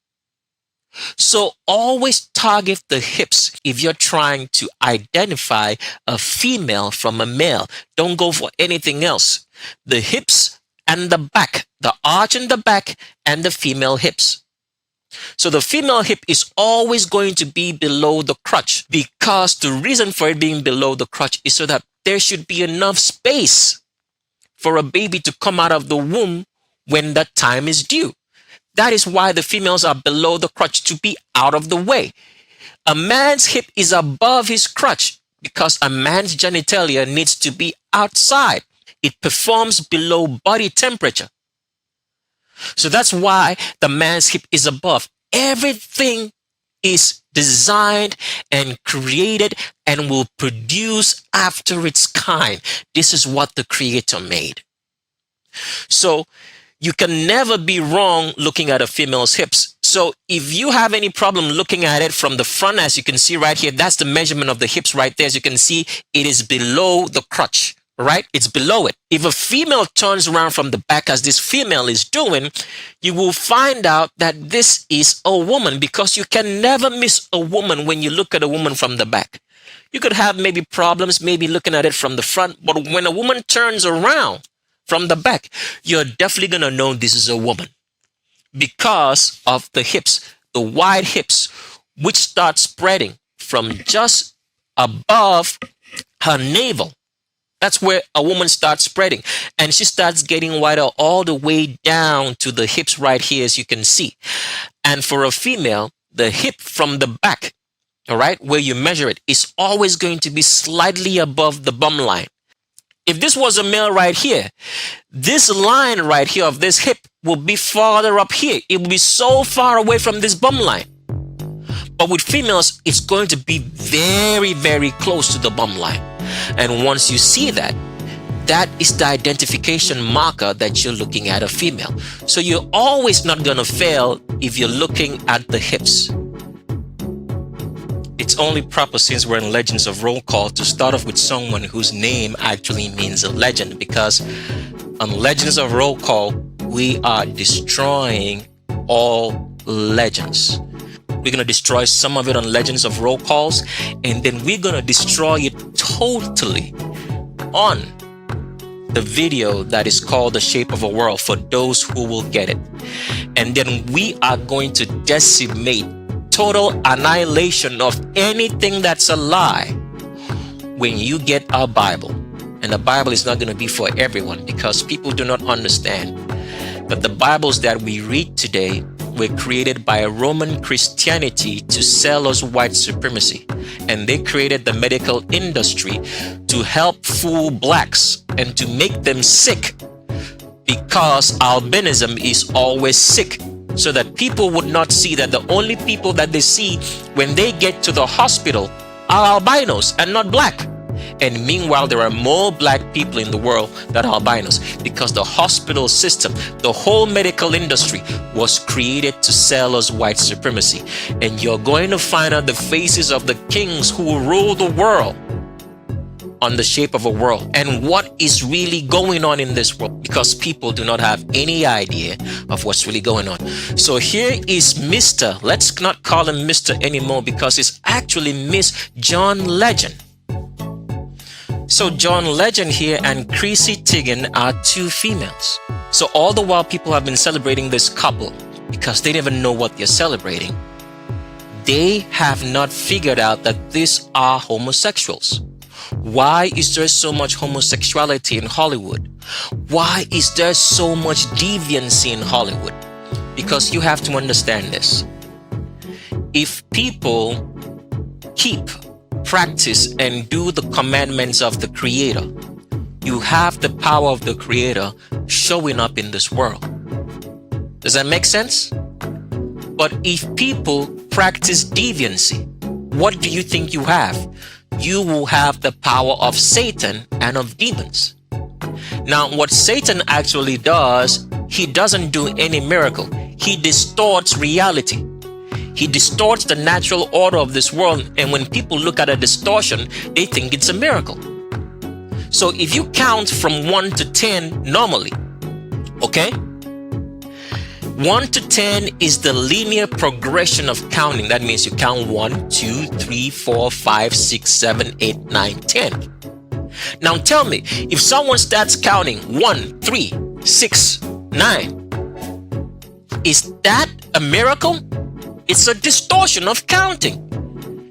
So always target the hips if you're trying to identify a female from a male. Don't go for anything else. The hips and the back, the arch in the back and the female hips. So the female hip is always going to be below the crotch because the reason for it being below the crotch is so that there should be enough space for a baby to come out of the womb when the time is due. That is why the females are below the crotch, to be out of the way. A man's hip is above his crotch because a man's genitalia needs to be outside. It performs below body temperature. So that's why the man's hip is above. Everything is designed and created and will produce after its kind. This is what the Creator made. So you can never be wrong looking at a female's hips. So if you have any problem looking at it from the front, as you can see right here, that's the measurement of the hips right there. As you can see, it is below the crotch. Right? It's below it. If a female turns around from the back, as this female is doing, you will find out that this is a woman, because you can never miss a woman when you look at a woman from the back. You could have maybe problems, maybe looking at it from the front, but when a woman turns around from the back, you're definitely going to know this is a woman because of the hips, the wide hips, which start spreading from just above her navel. That's where a woman starts spreading, and she starts getting wider all the way down to the hips right here, as you can see. And for a female, the hip from the back, all right, where you measure it, is always going to be slightly above the bum line. If this was a male right here, this line right here of this hip will be farther up here. It will be so far away from this bum line. But with females, it's going to be very, very close to the bum line. And once you see that, that is the identification marker that you're looking at a female. So you're always not going to fail if you're looking at the hips. It's only proper, since we're in Legends of Roll Call, to start off with someone whose name actually means a legend, because on Legends of Roll Call, we are destroying all legends. We're going to destroy some of it on Legends of Roll Calls, and then we're going to destroy it totally on the video that is called The Shape of a World, for those who will get it. And then we are going to decimate, total annihilation of anything that's a lie when you get our Bible. And the Bible is not going to be for everyone, because people do not understand that the Bibles that we read today were created by Roman Christianity to sell us white supremacy. And they created the medical industry to help fool blacks and to make them sick, because albinism is always sick, so that people would not see that the only people that they see when they get to the hospital are albinos and not black. And meanwhile, there are more black people in the world than albinos, because the hospital system, the whole medical industry, was created to sell us white supremacy. And you're going to find out the faces of the kings who will rule the world on The Shape of a World, and what is really going on in this world, because people do not have any idea of what's really going on. So here is Mr. Let's not call him Mr. anymore, because it's actually Miss John Legend. So John Legend here and Chrissy Teigen are two females. So all the while people have been celebrating this couple because they never know what they're celebrating. They have not figured out that these are homosexuals. Why is there so much homosexuality in Hollywood? Why is there so much deviancy in Hollywood? Because you have to understand this. If people keep, practice, and do the commandments of the Creator, you have the power of the Creator showing up in this world. Does that make sense? But if people practice deviancy, what do you think you have? You will have the power of Satan and of demons. Now, what Satan actually does, he doesn't do any miracle. He distorts reality. He distorts the natural order of this world, and when people look at a distortion, they think it's a miracle. So if you count from 1 to 10 normally, okay? 1 to 10 is the linear progression of counting. That means you count 1, 2, 3, 4, 5, 6, 7, 8, 9, 10. Now tell me, if someone starts counting 1, 3, 6, 9, is that a miracle? It's a distortion of counting.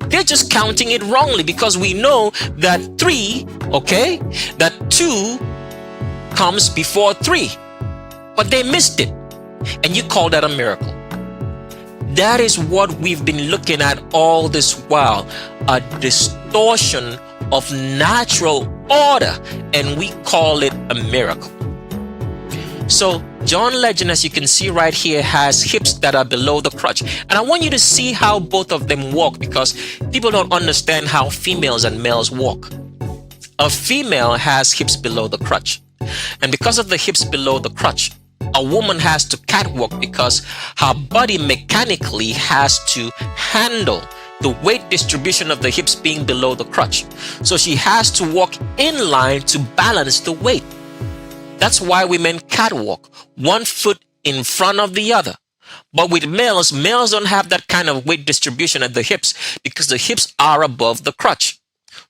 They're just counting it wrongly because we know that 3, okay, that 2 comes before 3, but they missed it. And you call that a miracle. That is what we've been looking at all this while, a distortion of natural order, and we call it a miracle. So John Legend, as you can see right here, has hips that are below the crotch. And I want you to see how both of them walk, because people don't understand how females and males walk. A female has hips below the crotch. And because of the hips below the crotch, a woman has to catwalk because her body mechanically has to handle the weight distribution of the hips being below the crotch. So she has to walk in line to balance the weight. That's why women catwalk, one foot in front of the other. But with males, males don't have that kind of weight distribution at the hips because the hips are above the crotch.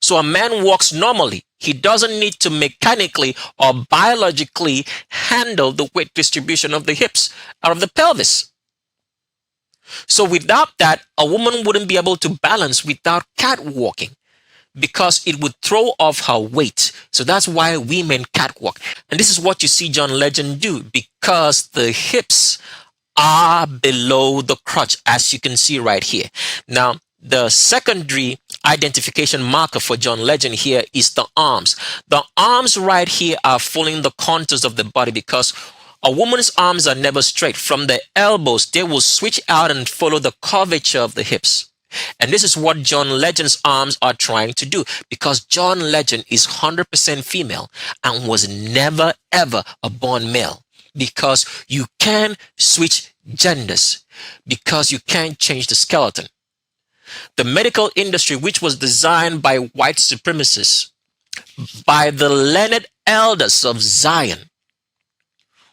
So a man walks normally. He doesn't need to mechanically or biologically handle the weight distribution of the hips or of the pelvis. So without that, a woman wouldn't be able to balance without catwalking, because it would throw off her weight. So that's why women catwalk. And this is what you see John Legend do, because the hips are below the crotch, as you can see right here. Now, the secondary identification marker for John Legend here is the arms. The arms right here are following the contours of the body, because a woman's arms are never straight. From the elbows, they will switch out and follow the curvature of the hips. And this is what John Legend's arms are trying to do, because John Legend is 100% female and was never ever a born male, because you can switch genders, because you can't change the skeleton. The medical industry, which was designed by white supremacists, by the learned elders of Zion,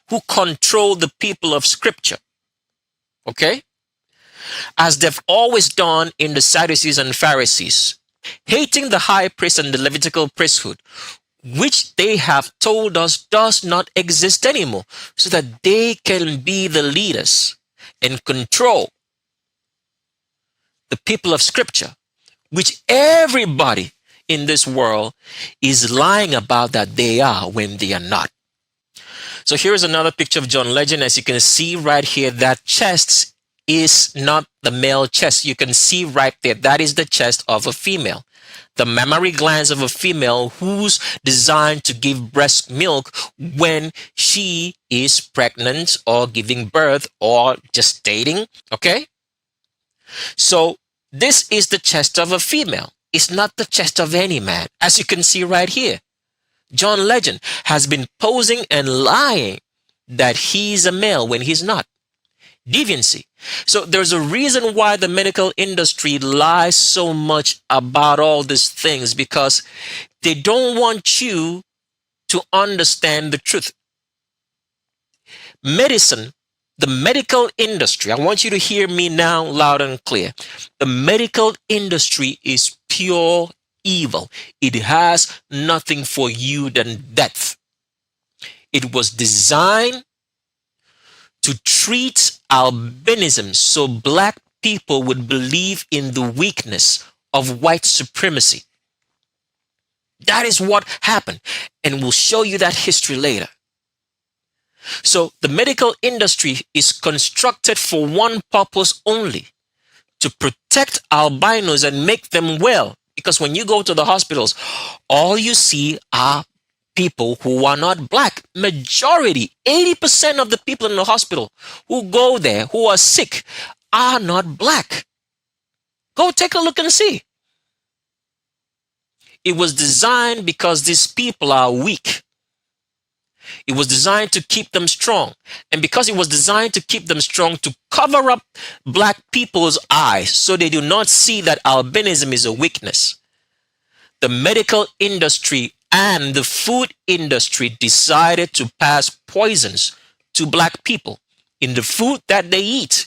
who control the people of Scripture, okay, as they've always done in the Sadducees and Pharisees, hating the high priest and the Levitical priesthood, which they have told us does not exist anymore, so that they can be the leaders and control the people of Scripture, which everybody in this world is lying about that they are when they are not. So here's another picture of John Legend. As you can see right here, that chest is not the male chest. You can see right there, that is the chest of a female. The mammary glands of a female who's designed to give breast milk when she is pregnant or giving birth or gestating, okay? So this is the chest of a female. It's not the chest of any man. As you can see right here, John Legend has been posing and lying that he's a male when he's not. Deviancy. So there's a reason why the medical industry lies so much about all these things, because they don't want you to understand the truth. Medicine, the medical industry, I want you to hear me now loud and clear. The medical industry is pure evil. It has nothing for you than death. It was designed to treat albinism so black people would believe in the weakness of white supremacy. That is what happened. And we'll show you that history later. So the medical industry is constructed for one purpose only: to protect albinos and make them well. Because when you go to the hospitals, all you see are people who are not black. Majority, 80% of the people in the hospital who go there, who are sick, are not black. Go take a look and see. It was designed because these people are weak. It was designed to keep them strong. And because it was designed to keep them strong, to cover up black people's eyes so they do not see that albinism is a weakness, the medical industry and the food industry decided to pass poisons to black people in the food that they eat,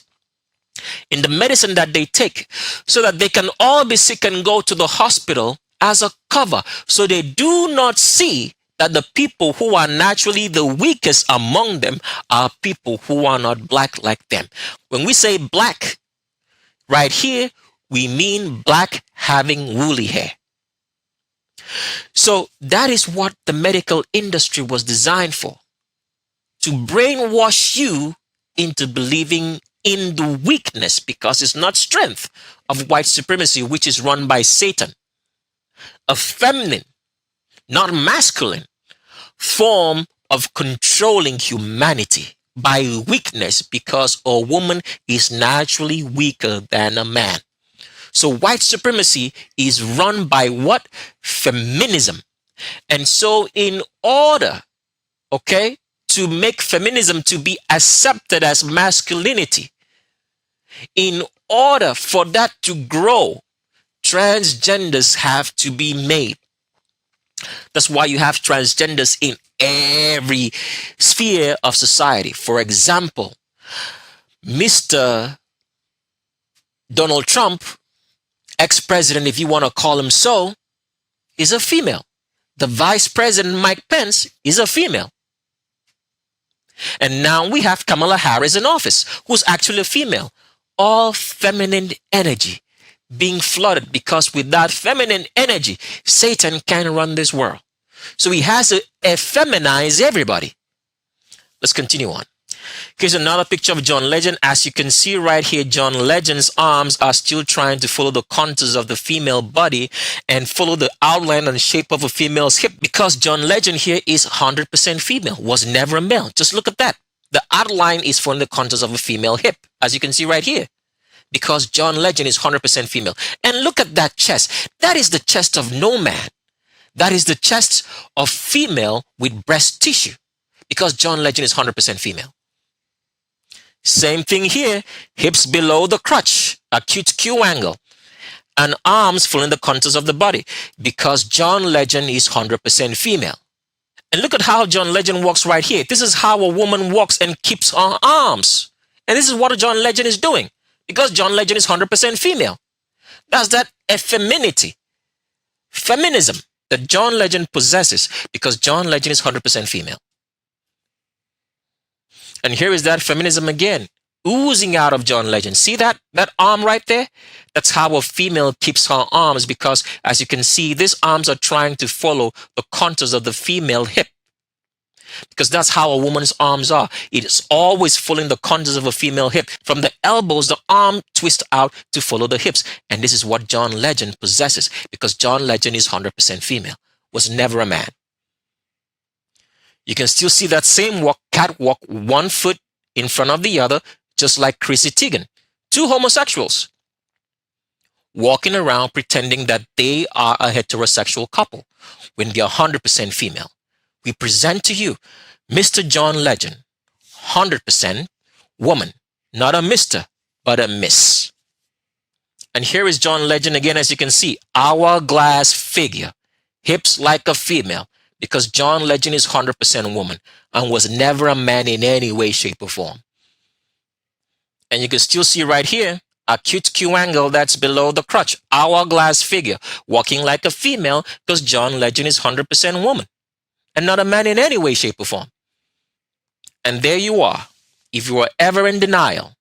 in the medicine that they take, so that they can all be sick and go to the hospital as a cover, so they do not see that the people who are naturally the weakest among them are people who are not black like them. When we say black, right here, we mean black having woolly hair. So that is what the medical industry was designed for: to brainwash you into believing in the weakness, because it's not strength, of white supremacy, which is run by Satan. A feminine, not masculine, form of controlling humanity by weakness, because a woman is naturally weaker than a man. So white supremacy is run by what? Feminism. And so in order, okay, to make feminism to be accepted as masculinity, in order for that to grow, transgenders have to be made. That's why you have transgenders in every sphere of society. For example, Mr. Donald Trump, ex-president, if you want to call him so, is a female. The vice president, Mike Pence, is a female. And now we have Kamala Harris in office, who's actually a female. All feminine energy being flooded, because with that feminine energy, Satan can run this world. So he has to effeminize everybody. Let's continue on. Here's another picture of John Legend. As you can see right here, John Legend's arms are still trying to follow the contours of the female body and follow the outline and shape of a female's hip, because John Legend here is 100% female, was never a male. Just look at that. The outline is following the contours of a female hip, as you can see right here, because John Legend is 100% female. And look at that chest. That is the chest of no man. That is the chest of female with breast tissue, because John Legend is 100% female. Same thing here, hips below the crotch, acute Q angle, and arms following the contours of the body, because John Legend is 100% female. And look at how John Legend walks right here. This is how a woman walks and keeps her arms. And this is what John Legend is doing, because John Legend is 100% female. That's that effeminacy, feminism that John Legend possesses, because John Legend is 100% female. And here is that feminism again, oozing out of John Legend. See that arm right there? That's how a female keeps her arms, because as you can see, these arms are trying to follow the contours of the female hip, because that's how a woman's arms are. It is always following the contours of a female hip. From the elbows, the arm twists out to follow the hips. And this is what John Legend possesses, because John Legend is 100% female, was never a man. You can still see that same catwalk, one foot in front of the other, just like Chrissy Teigen. Two homosexuals walking around pretending that they are a heterosexual couple when they are 100% female. We present to you Mr. John Legend, 100% woman, not a Mr., but a Miss. And here is John Legend again, as you can see, hourglass figure, hips like a female, because John Legend is 100% woman and was never a man in any way, shape, or form. And you can still see right here, acute Q angle that's below the crotch, hourglass figure, walking like a female because John Legend is 100% woman and not a man in any way, shape, or form. And there you are. If you are ever in denial,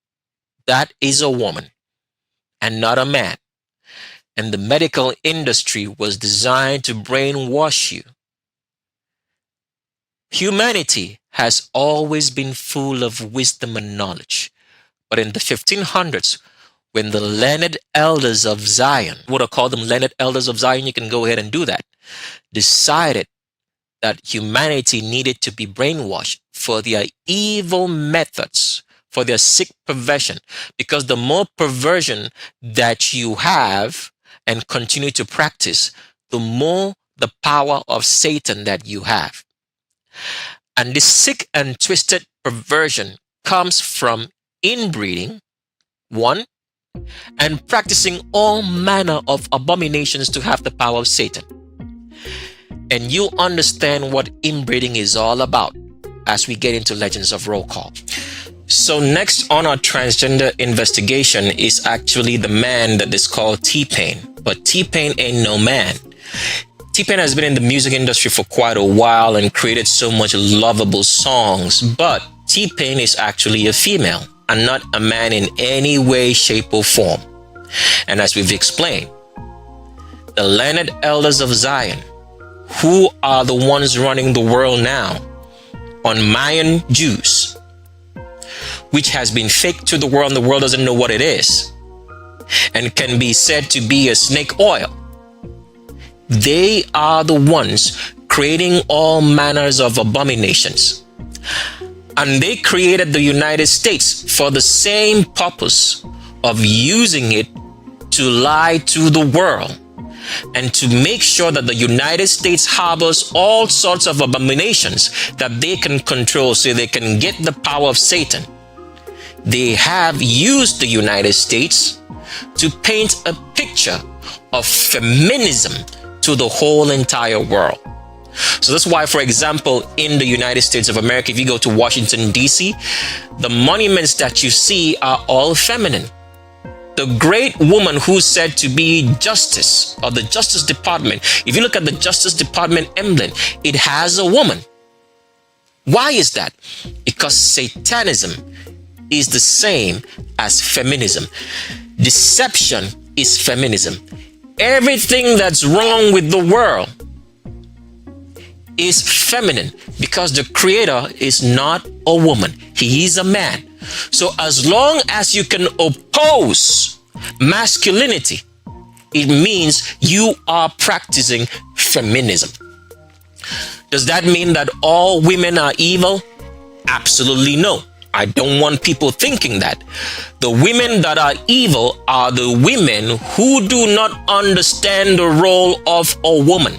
that is a woman and not a man. And the medical industry was designed to brainwash you. Humanity has always been full of wisdom and knowledge. But in the 1500s, when the learned elders of Zion, what I call them learned elders of Zion, you can go ahead and do that, decided that humanity needed to be brainwashed for their evil methods, for their sick perversion. Because the more perversion that you have and continue to practice, the more the power of Satan that you have. And this sick and twisted perversion comes from inbreeding, one, and practicing all manner of abominations to have the power of Satan. And you'll understand what inbreeding is all about as we get into Legends of Roll Call. So next on our transgender investigation is actually the man that is called T-Pain. But T-Pain ain't no man. T-Pain has been in the music industry for quite a while and created so much lovable songs. But T-Pain is actually a female and not a man in any way, shape, or form. And as we've explained, the learned elders of Zion, who are the ones running the world now on Mayan Jews, which has been faked to the world and the world doesn't know what it is, and can be said to be a snake oil. They are the ones creating all manners of abominations. And they created the United States for the same purpose of using it to lie to the world and to make sure that the United States harbors all sorts of abominations that they can control so they can get the power of Satan. They have used the United States to paint a picture of feminism to the whole entire world. So that's why, for example, in the United States of America, if you go to Washington, D.C., the monuments that you see are all feminine. The great woman who's said to be Justice or the Justice Department, if you look at the Justice Department emblem, it has a woman. Why is that? Because Satanism is the same as feminism. Deception is feminism. Everything that's wrong with the world is feminine because the creator is not a woman. He is a man. So as long as you can oppose masculinity, it means you are practicing feminism. Does that mean that all women are evil? Absolutely no. I don't want people thinking that. The women that are evil are the women who do not understand the role of a woman.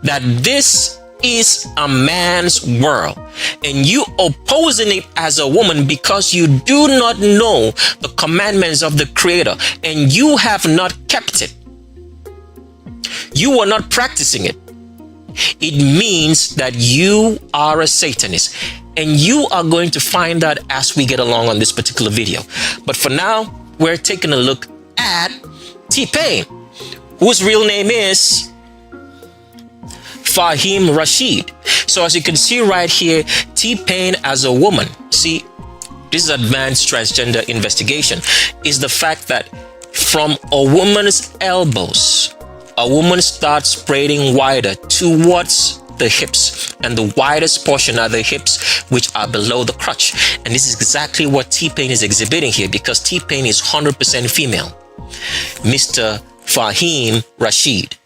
That this is a man's world. And you opposing it as a woman because you do not know the commandments of the Creator. And you have not kept it. You are not practicing it. It means that you are a Satanist. And you are going to find that as we get along on this particular video. But for now, we're taking a look at T-Pain, whose real name is Fahim Rashid. So as you can see right here, T-Pain as a woman, see, this is advanced transgender investigation, is the fact that from a woman's elbows, a woman starts spreading wider towards the hips, and the widest portion are the hips, which are below the crotch. And this is exactly what T-Pain is exhibiting here, because T-Pain is 100% female, Mr. Fahim Rashid.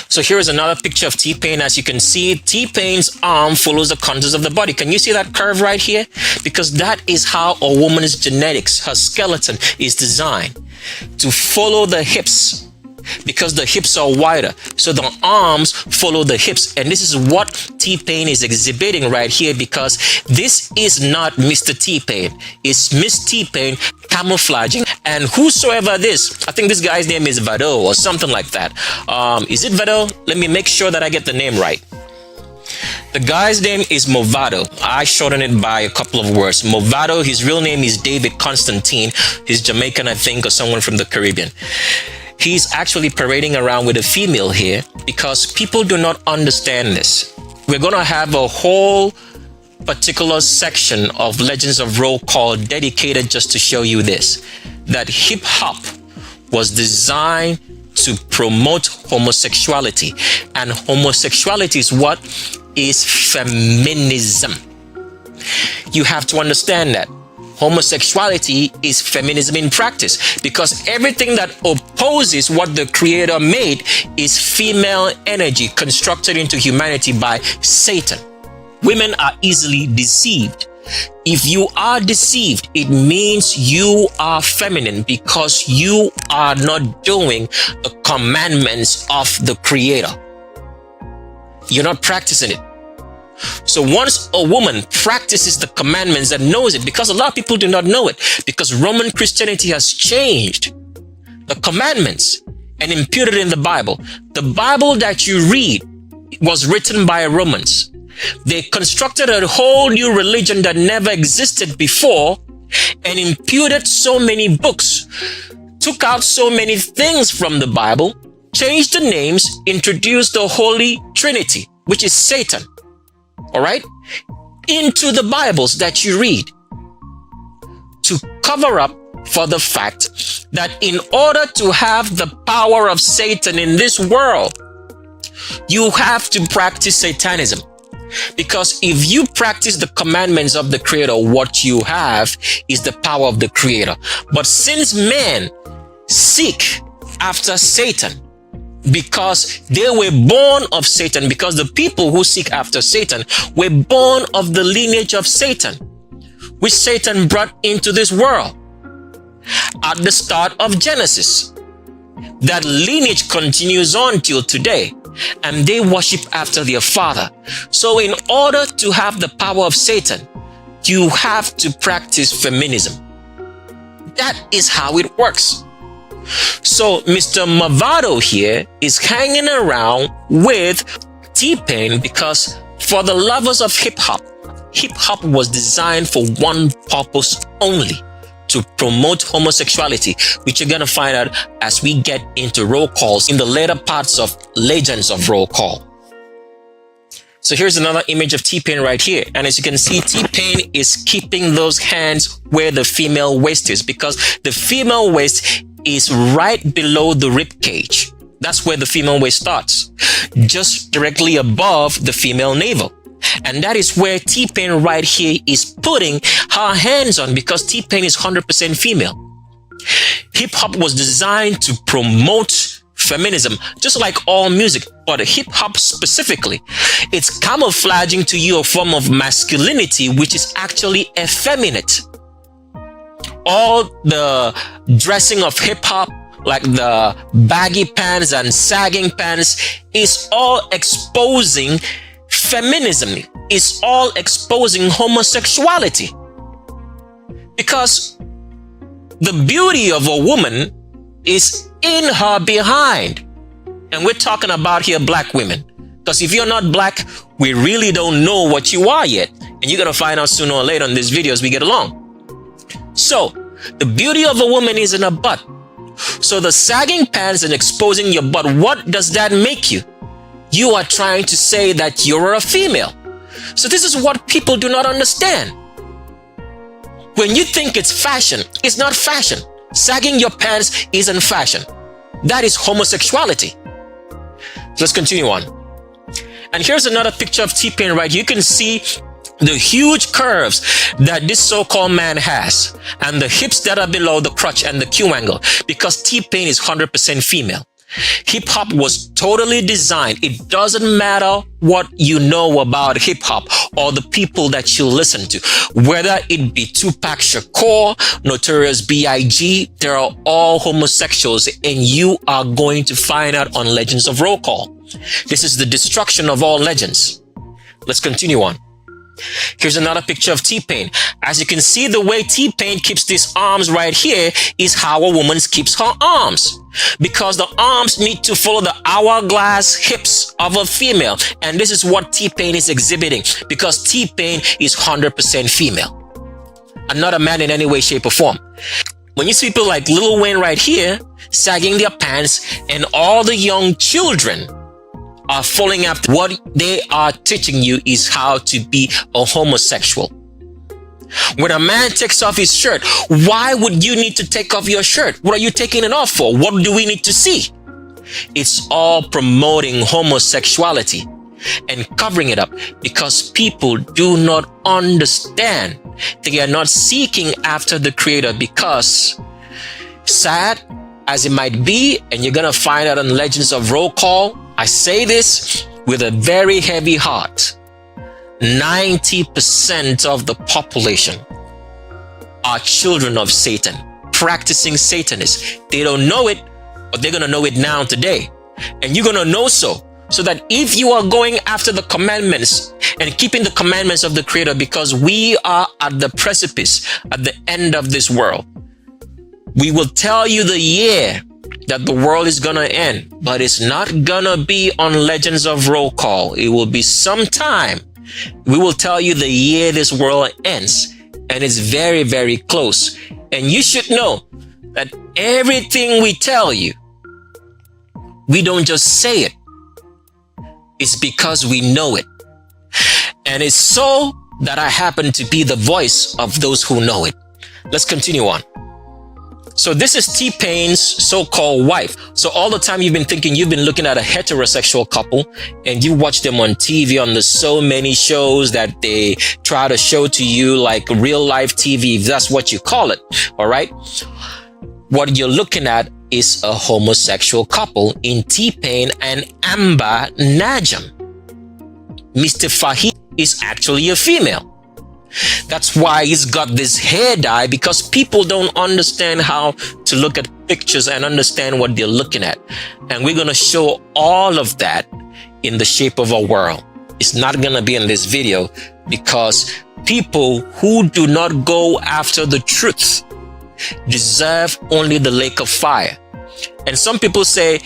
So here is another picture of T-Pain. As you can see, T-Pain's arm follows the contours of the body. Can you see that curve right here? Because that is how a woman's genetics, her skeleton, is designed to follow the hips, because the hips are wider. So the arms follow the hips. And this is what T-Pain is exhibiting right here, because this is not Mr. T-Pain. It's Miss T-Pain camouflaging. And whosoever this, I think this guy's name is Vado or something like that. Is it Vado? Let me make sure that I get the name right. The guy's name is Movado. I shortened it by a couple of words. Movado, his real name is David Constantine. He's Jamaican, I think, or someone from the Caribbean. He's actually parading around with a female here because people do not understand this. We're going to have a whole particular section of Legends of Roll Call dedicated just to show you this, that hip hop was designed to promote homosexuality, and homosexuality is what is feminism. You have to understand that homosexuality is feminism in practice, because everything that opposes what the Creator made is female energy constructed into humanity by Satan. Women are easily deceived. If you are deceived, it means you are feminine because you are not doing the commandments of the Creator. You're not practicing it. So once a woman practices the commandments and knows it, because a lot of people do not know it, because Roman Christianity has changed the commandments and imputed in the Bible. The Bible that you read was written by Romans. They constructed a whole new religion that never existed before and imputed so many books, took out so many things from the Bible, changed the names, introduced the Holy Trinity, which is Satan, all right, into the Bibles that you read to cover up for the fact that in order to have the power of Satan in this world, you have to practice Satanism. Because if you practice the commandments of the Creator, what you have is the power of the Creator. But since men seek after Satan, because they were born of Satan, because the people who seek after Satan were born of the lineage of Satan, which Satan brought into this world at the start of Genesis. That lineage continues on till today, and they worship after their father. So in order to have the power of Satan, you have to practice feminism. That is how it works. So Mr. Movado here is hanging around with T-Pain because for the lovers of hip-hop was designed for one purpose only: to promote homosexuality, which you're going to find out as we get into roll calls in the later parts of Legends of Roll Call. So here's another image of T-Pain right here. And as you can see, T-Pain is keeping those hands where the female waist is, because the female waist is right below the rib cage. That's where the female waist starts, just directly above the female navel. And that is where T-Pain right here is putting her hands on, because T-Pain is 100% female. Hip-hop was designed to promote feminism, just like all music, but hip-hop specifically. It's camouflaging to you a form of masculinity, which is actually effeminate. All the dressing of hip-hop, like the baggy pants and sagging pants, is all exposing feminism, is all exposing homosexuality. Because the beauty of a woman is in her behind. And we're talking about here black women. Because if you're not black, we really don't know what you are yet. And you're going to find out sooner or later in this video as we get along. So, the beauty of a woman is in her butt. So the sagging pants and exposing your butt, what does that make you? You are trying to say that you're a female. So this is what people do not understand. When you think it's fashion, it's not fashion. Sagging your pants isn't fashion. That is homosexuality. Let's continue on. And here's another picture of T-Pain right here. You can see the huge curves that this so-called man has, and the hips that are below the crotch and the Q angle, because T-Pain is 100% female. Hip-hop was totally designed. It doesn't matter what you know about hip-hop or the people that you listen to, whether it be Tupac Shakur, Notorious B.I.G., they're all homosexuals, and you are going to find out on Legends of Roll Call. This is the destruction of all legends. Let's continue on. Here's another picture of T-Pain. As you can see, the way T-Pain keeps these arms right here is how a woman keeps her arms. Because the arms need to follow the hourglass hips of a female. And this is what T-Pain is exhibiting. Because T-Pain is 100% female. And not a man in any way, shape, or form. When you see people like Lil Wayne right here, sagging their pants, and all the young children are following after, what they are teaching you is how to be a homosexual. When a man takes off his shirt, why would you need to take off your shirt? What are you taking it off for? What do we need to see? It's all promoting homosexuality and covering it up because people do not understand. They are not seeking after the Creator because, sad as it might be, and you're going to find out on Legends of Roll Call, I say this with a very heavy heart. 90% of the population are children of Satan, practicing Satanists. They don't know it, but they're going to know it now today. And you're going to know so that if you are going after the commandments and keeping the commandments of the Creator, because we are at the precipice, at the end of this world, we will tell you the year that the world is gonna end, but it's not gonna be on Legends of Roll Call. It will be sometime. We will tell you the year this world ends, and it's very, very close. And you should know that everything we tell you, we don't just say it. It's because we know it. And it's so that I happen to be the voice of those who know it. Let's continue on. So this is T-Pain's so-called wife. So all the time you've been thinking you've been looking at a heterosexual couple, and you watch them on TV on the so many shows that they try to show to you, like real life TV, if that's what you call it. All right. What you're looking at is a homosexual couple in T-Pain and Amber Najam. Mr. Fahid is actually a female. That's why he's got this hair dye, because people don't understand how to look at pictures and understand what they're looking at. And we're going to show all of that in the shape of a world. It's not going to be in this video because people who do not go after the truth deserve only the lake of fire. And some people say,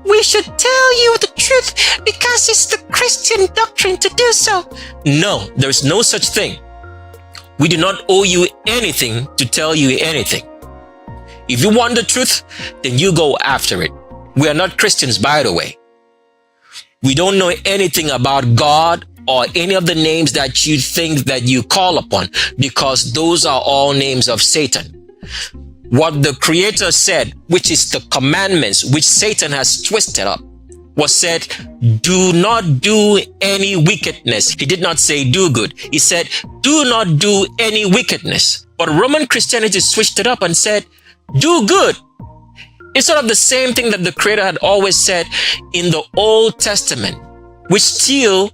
we should tell you the truth because it's the Christian doctrine to do so. No, there's no such thing. We do not owe you anything to tell you anything. If you want the truth, then you go after it. We are not Christians, by the way. We don't know anything about God or any of the names that you think that you call upon, because those are all names of Satan. What the Creator said, which is the commandments, which Satan has twisted up, was said, do not do any wickedness. He did not say do good. He said, do not do any wickedness. But Roman Christianity switched it up and said, do good. It's sort of the same thing that the Creator had always said in the Old Testament, which still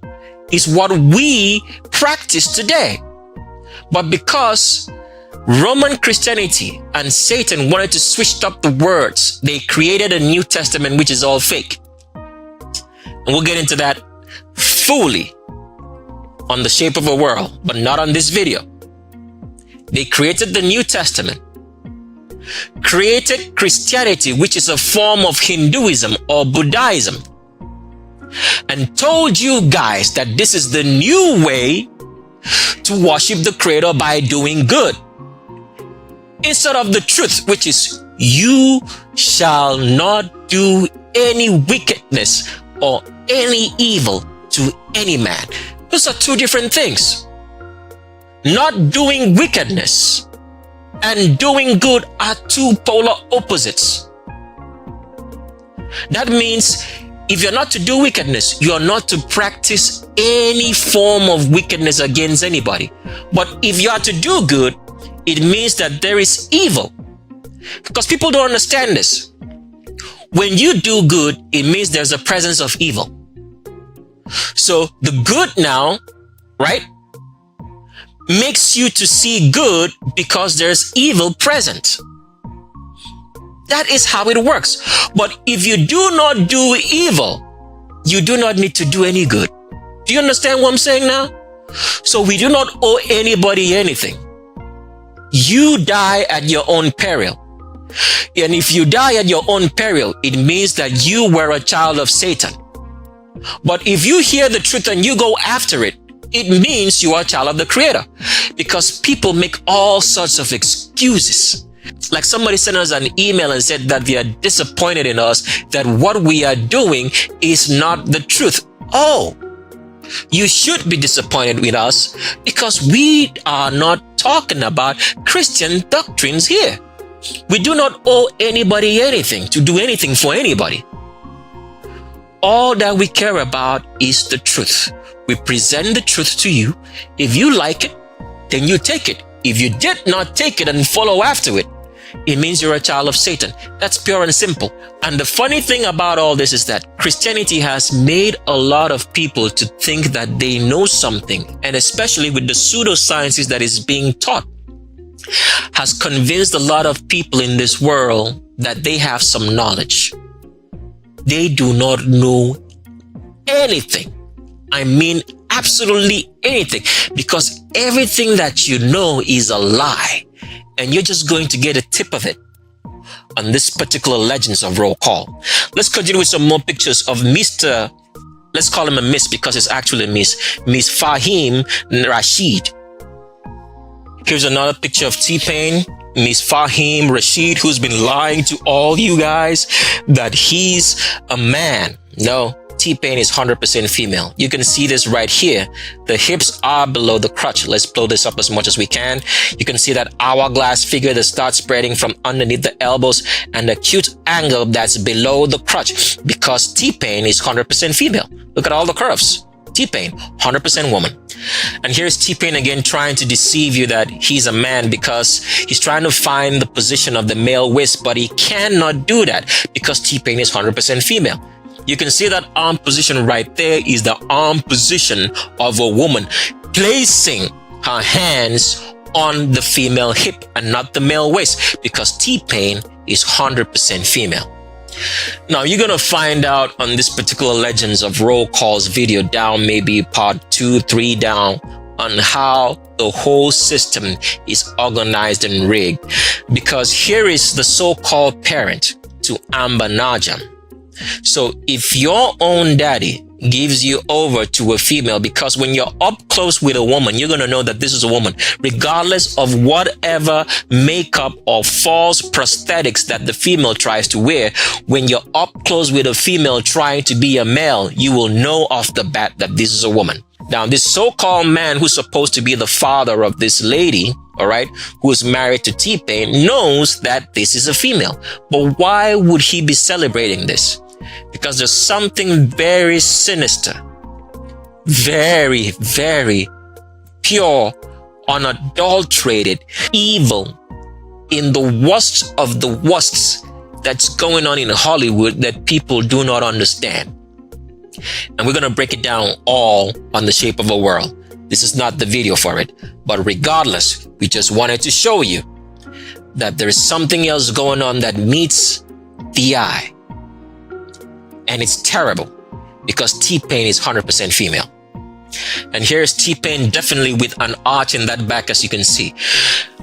is what we practice today. But because Roman Christianity and Satan wanted to switch up the words, they created a New Testament, which is all fake. And we'll get into that fully on the shape of a world, but not on this video. They created the New Testament, created Christianity, which is a form of Hinduism or Buddhism, and told you guys that this is the new way to worship the Creator by doing good, instead of the truth, which is you shall not do any wickedness or any evil to any man. Those are two different things. Not doing wickedness and doing good are two polar opposites. That means if you're not to do wickedness, you are not to practice any form of wickedness against anybody. But if you are to do good, it means that there is evil. Because people don't understand this. When you do good, it means there's a presence of evil. So the good now, right, makes you to see good because there's evil present. That is how it works. But if you do not do evil, you do not need to do any good. Do you understand what I'm saying now? So we do not owe anybody anything. You die at your own peril. And if you die at your own peril, it means that you were a child of Satan. But if you hear the truth and you go after it, it means you are a child of the Creator. Because people make all sorts of excuses. Like somebody sent us an email and said that they are disappointed in us, that what we are doing is not the truth. Oh, you should be disappointed with us because we are not talking about Christian doctrines here. We do not owe anybody anything to do anything for anybody. All that we care about is the truth. We present the truth to you. If you like it, then you take it. If you did not take it and follow after it, it means you're a child of Satan. That's pure and simple. And the funny thing about all this is that Christianity has made a lot of people to think that they know something, and especially with the pseudosciences that is being taught, has convinced a lot of people in this world that they have some knowledge. They do not know anything. I mean, absolutely anything, because everything that you know is a lie, and you're just going to get a tip of it on this particular Legends of Roll Call. Let's continue with some more pictures of Mr. Let's call him a Miss because it's actually Miss Fahim Rashid. Here's another picture of T-Pain, Miss Fahim Rashid, who's been lying to all you guys that he's a man. No, T-Pain is 100% female. You can see this right here. The hips are below the crotch. Let's blow this up as much as we can. You can see that hourglass figure that starts spreading from underneath the elbows and the cute angle that's below the crotch, because T-Pain is 100% female. Look at all the curves. T-Pain, 100% woman. And here's T-Pain again trying to deceive you that he's a man because he's trying to find the position of the male waist, but he cannot do that because T-Pain is 100% female. You can see that arm position right there is the arm position of a woman placing her hands on the female hip and not the male waist, because T-Pain is 100% female. Now you're gonna find out on this particular Legends of Roll Calls video down, maybe part 2, 3 down, on how the whole system is organized and rigged. Because here is the so-called parent to Amber Najam. So if your own daddy gives you over to a female, because when you're up close with a woman, you're going to know that this is a woman, regardless of whatever makeup or false prosthetics that the female tries to wear. When you're up close with a female trying to be a male, you will know off the bat that this is a woman. Now, this so-called man who's supposed to be the father of this lady, all right, who is married to T-Pain, knows that this is a female. But why would he be celebrating this? Because there's something very sinister, very, very pure, unadulterated evil in the worst of the worsts that's going on in Hollywood that people do not understand. And we're going to break it down all on The Shape of a World. This is not the video for it, but regardless, we just wanted to show you that there is something else going on that meets the eye. And it's terrible because T-Pain is 100% female. And here's T-Pain definitely with an arch in that back, as you can see.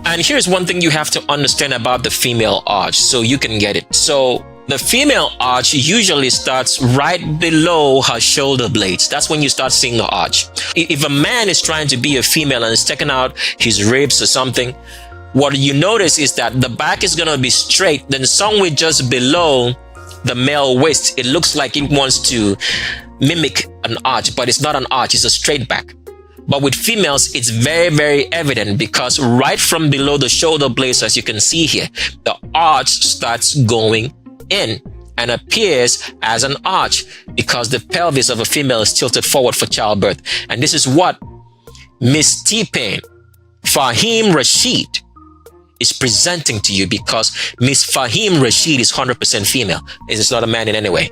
And here's one thing you have to understand about the female arch so you can get it. So the female arch usually starts right below her shoulder blades. That's when you start seeing the arch. If a man is trying to be a female and is taking out his ribs or something, what you notice is that the back is going to be straight, then somewhere just below the male waist, it looks like it wants to mimic an arch, but it's not an arch, it's a straight back. But with females, it's very, very evident because right from below the shoulder blades, as you can see here, the arch starts going in and appears as an arch because the pelvis of a female is tilted forward for childbirth. And this is what Miss T-Pain, Fahim Rashid, is presenting to you, because Miss Fahim Rashid is 100% female. It's not a man in any way.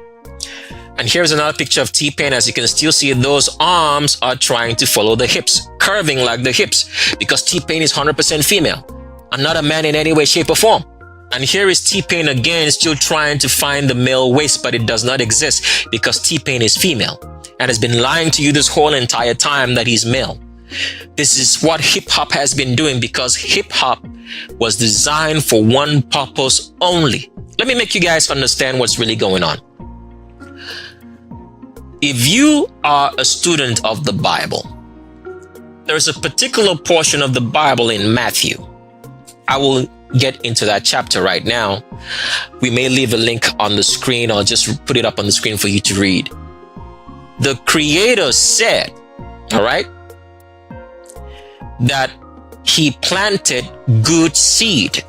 And here's another picture of T-Pain. As you can still see, those arms are trying to follow the hips, curving like the hips, because T-Pain is 100% female and not a man in any way, shape, or form. And here is T-Pain again, still trying to find the male waist, but it does not exist because T-Pain is female and has been lying to you this whole entire time that he's male. This is what hip-hop has been doing, because hip-hop was designed for one purpose only. Let me make you guys understand what's really going on. If you are a student of the Bible, there's a particular portion of the Bible in Matthew. I will get into that chapter right now. We may leave a link on the screen, or just put it up on the screen for you to read. The Creator said, all right, that he planted good seed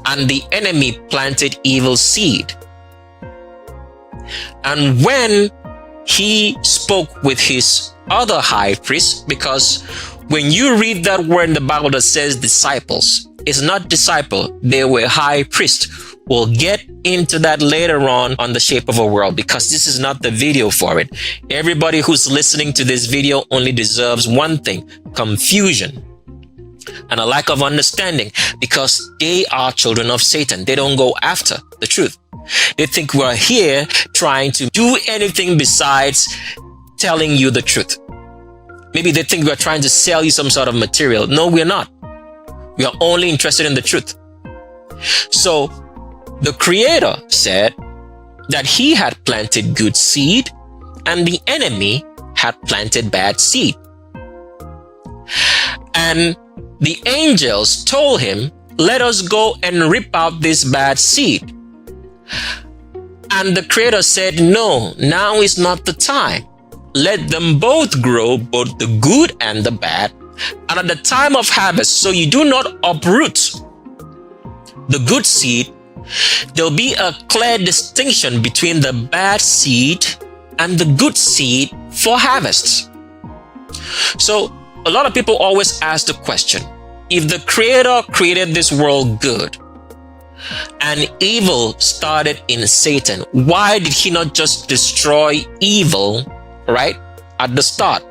and the enemy planted evil seed. And when he spoke with his other high priest, because when you read that word in the Bible that says disciples, it's not disciple, they were high priests. We'll get into that later on the shape of a world, because this is not the video for it. Everybody who's listening to this video only deserves one thing: confusion and a lack of understanding, because they are children of Satan. They don't go after the truth. They think we're here trying to do anything besides telling you the truth. Maybe they think we're trying to sell you some sort of material. No, we're not. We are only interested in the truth. So the Creator said that he had planted good seed and the enemy had planted bad seed. And the angels told him, let us go and rip out this bad seed. And the Creator said, no, now is not the time. Let them both grow, both the good and the bad, and at the time of harvest, so you do not uproot the good seed, there'll be a clear distinction between the bad seed and the good seed for harvest. So a lot of people always ask the question, if the Creator created this world good and evil started in Satan, why did he not just destroy evil right at the start?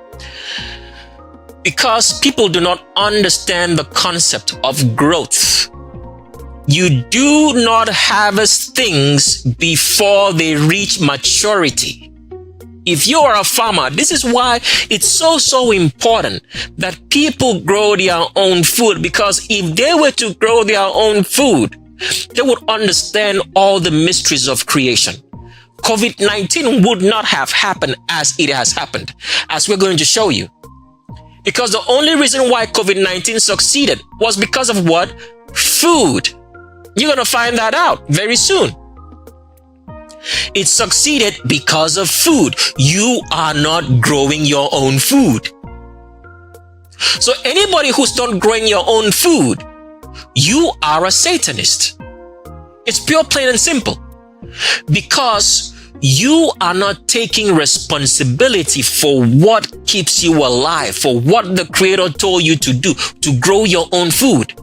Because people do not understand the concept of growth. You do not harvest things before they reach maturity. If you are a farmer, this is why it's so important that people grow their own food, because if they were to grow their own food, they would understand all the mysteries of creation. COVID-19 would not have happened as it has happened, as we're going to show you. Because the only reason why COVID-19 succeeded was because of what? Food. You're going to find that out very soon. It succeeded because of food. You are not growing your own food. So anybody who's not growing your own food, you are a Satanist. It's pure, plain and simple. Because you are not taking responsibility for what keeps you alive, for what the Creator told you to do, to grow your own food.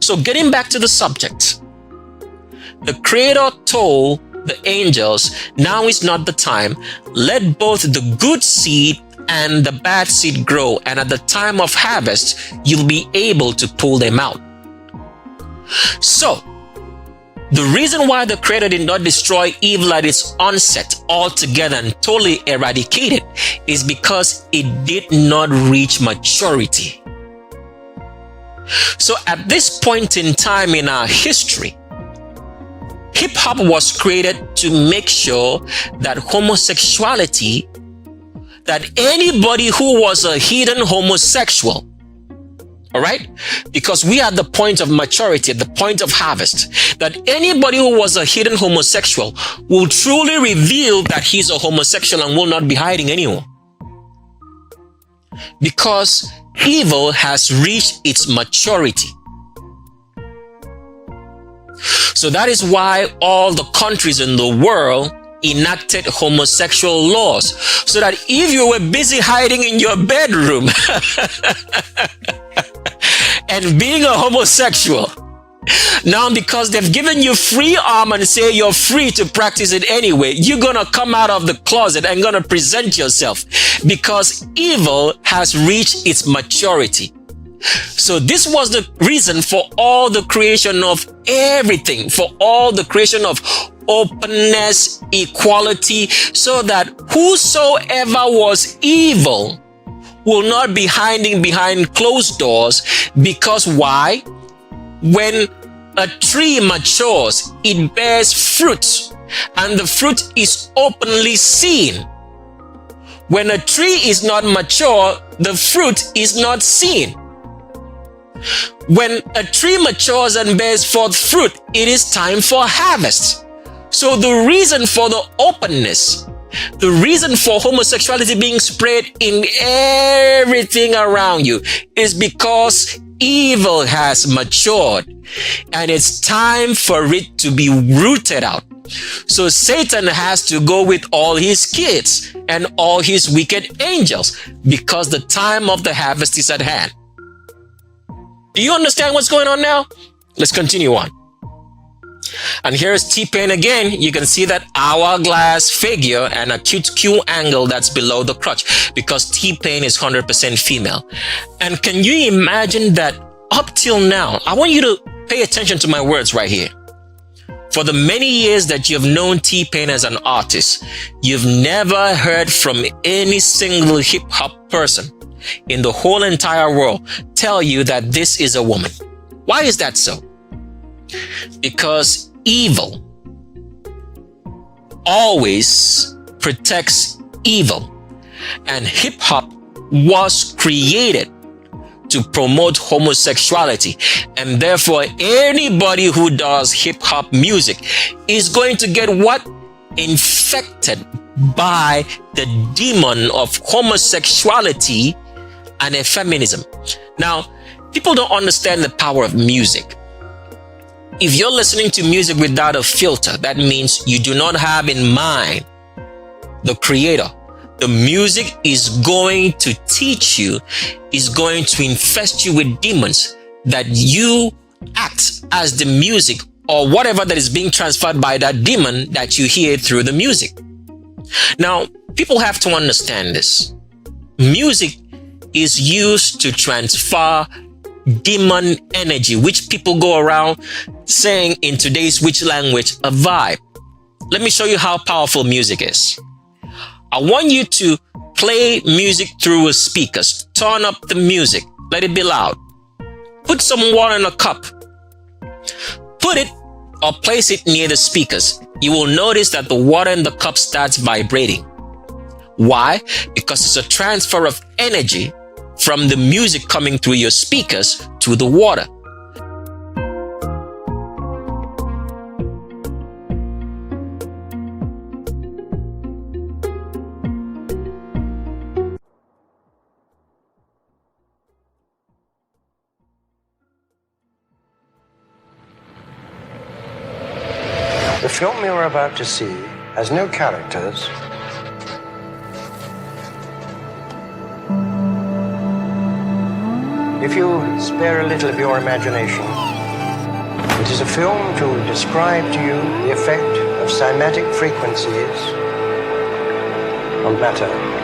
So getting back to the subject, the Creator told the angels, now is not the time. Let both the good seed and the bad seed grow, and at the time of harvest, you'll be able to pull them out. So, the reason why the Creator did not destroy evil at its onset altogether and totally eradicate it is because it did not reach maturity. So at this point in time in our history, hip-hop was created to make sure that homosexuality, that anybody who was a hidden homosexual, all right, because we are at the point of maturity, at the point of harvest, that anybody who was a hidden homosexual will truly reveal that he's a homosexual and will not be hiding anymore. Because evil has reached its maturity. So that is why all the countries in the world enacted homosexual laws, so that if you were busy hiding in your bedroom and being a homosexual, now because they've given you free arm and say you're free to practice it anyway, you're gonna come out of the closet and gonna present yourself, because evil has reached its maturity. So this was the reason for all the creation of everything, for all the creation of openness, equality, so that whosoever was evil will not be hiding behind closed doors. Because why? When a tree matures, it bears fruit, and the fruit is openly seen. When a tree is not mature, the fruit is not seen. When a tree matures and bears forth fruit, it is time for harvest. So the reason for the openness, the reason for homosexuality being spread in everything around you is because evil has matured and it's time for it to be rooted out. So Satan has to go with all his kids and all his wicked angels because the time of the harvest is at hand. Do you understand what's going on now? Let's continue on. And here's T-Pain again. You can see that hourglass figure and a cute Q angle that's below the crotch because T-Pain is 100% female. And can you imagine that up till now? I want you to pay attention to my words right here. For the many years that you've known T-Pain as an artist, you've never heard from any single hip-hop person in the whole entire world tell you that this is a woman. Why is that so? Because evil always protects evil, and hip-hop was created to promote homosexuality, and therefore anybody who does hip-hop music is going to get what? Infected by the demon of homosexuality and effeminism. Now, people don't understand the power of music. If you're listening to music without a filter, that means you do not have in mind the creator. The music is going to teach you, is going to infest you with demons that you act as the music or whatever that is being transferred by that demon that you hear through the music. Now, people have to understand this. Music is used to transfer demon energy, which people go around saying in today's witch language, a vibe. Let me show you how powerful music is. I want you to play music through a speaker. Turn up the music. Let it be loud. Put some water in a cup. Put it or place it near the speakers. You will notice that the water in the cup starts vibrating. Why? Because it's a transfer of energy from the music coming through your speakers to the water. The film you're about to see has no characters. If you spare a little of your imagination, it is a film to describe to you the effect of cymatic frequencies on matter.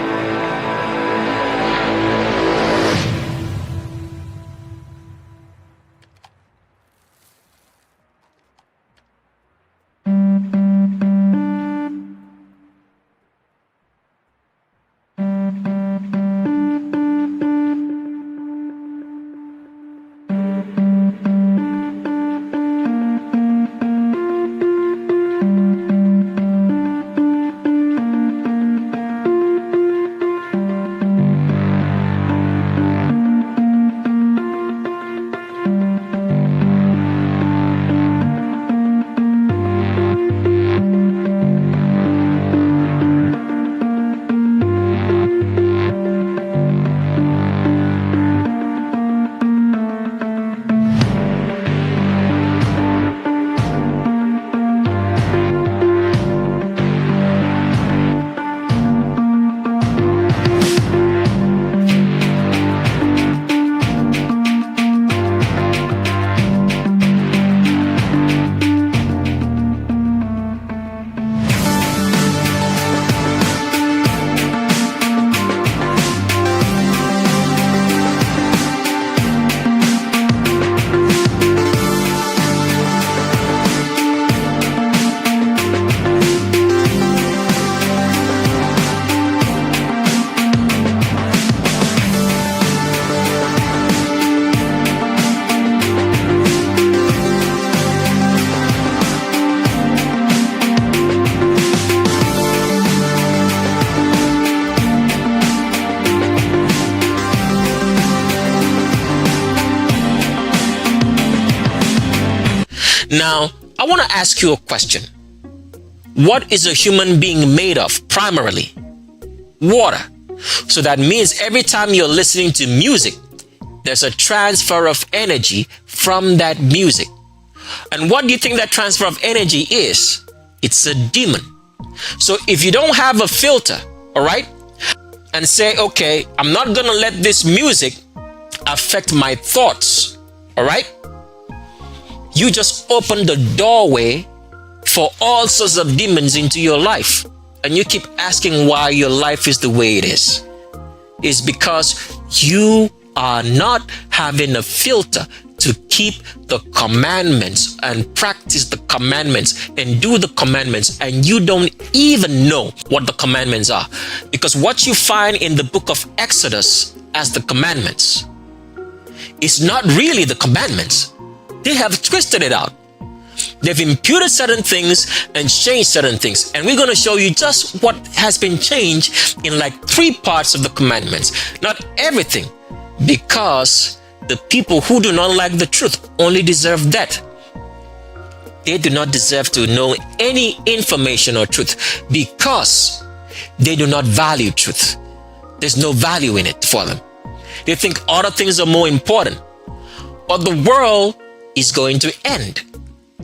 Now, I want to ask you a question. What is a human being made of primarily? Water. So that means every time you're listening to music, there's a transfer of energy from that music. And what do you think that transfer of energy is? It's a demon. So if you don't have a filter, all right, and say, okay, I'm not going to let this music affect my thoughts, all right, you just open the doorway for all sorts of demons into your life. And you keep asking why your life is the way it is. It's because you are not having a filter to keep the commandments and practice the commandments and do the commandments, and you don't even know what the commandments are. Because what you find in the book of Exodus as the commandments is not really the commandments. They have twisted it out. They've imputed certain things and changed certain things. And we're going to show you just what has been changed in like 3 parts of the commandments. Not everything, because the people who do not like the truth only deserve that. They do not deserve to know any information or truth because they do not value truth. There's no value in it for them. They think other things are more important. But the world is going to end.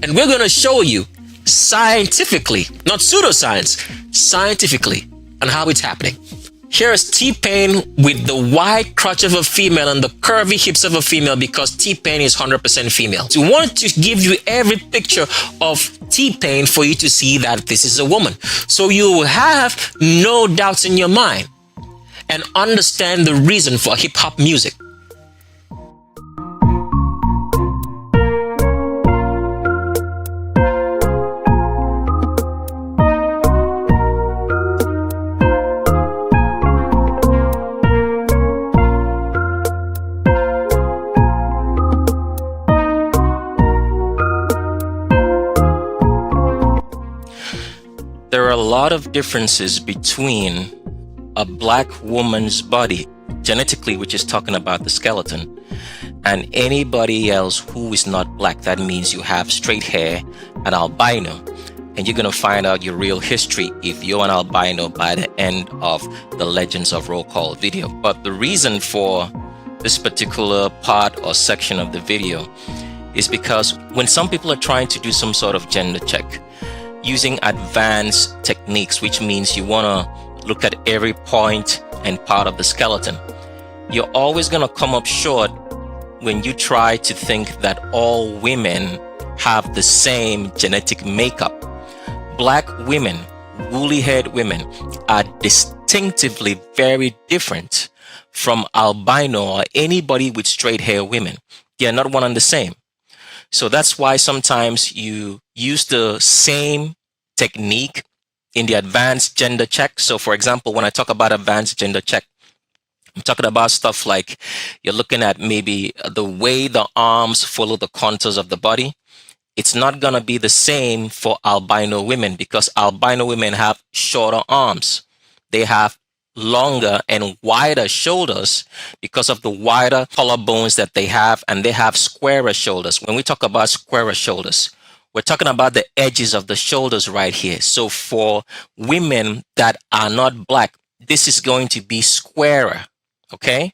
And we're going to show you scientifically, not pseudoscience, scientifically, on how it's happening. Here's T-Pain with the wide crotch of a female and the curvy hips of a female, because T-Pain is 100% female. So we want to give you every picture of T-Pain for you to see that this is a woman. So you will have no doubts in your mind and understand the reason for hip-hop music. There are a lot of differences between a black woman's body, genetically, which is talking about the skeleton, and anybody else who is not black. That means you have straight hair, an albino, and you're going to find out your real history if you're an albino by the end of the Legends of Roll Call video. But the reason for this particular part or section of the video is because when some people are trying to do some sort of gender check, using advanced techniques, which means you want to look at every point and part of the skeleton, you're always going to come up short when you try to think that all women have the same genetic makeup. Black women, woolly-haired women, are distinctively very different from albino or anybody with straight hair women. They are not one and the same. So that's why sometimes you use the same technique in the advanced gender check. So for example, when I talk about advanced gender check, I'm talking about stuff like you're looking at maybe the way the arms follow the contours of the body. It's not going to be the same for albino women, because albino women have shorter arms. They have longer and wider shoulders because of the wider collarbones that they have, and they have squarer shoulders. When we talk about squarer shoulders, we're talking about the edges of the shoulders right here. So for women that are not black, this is going to be squarer, okay?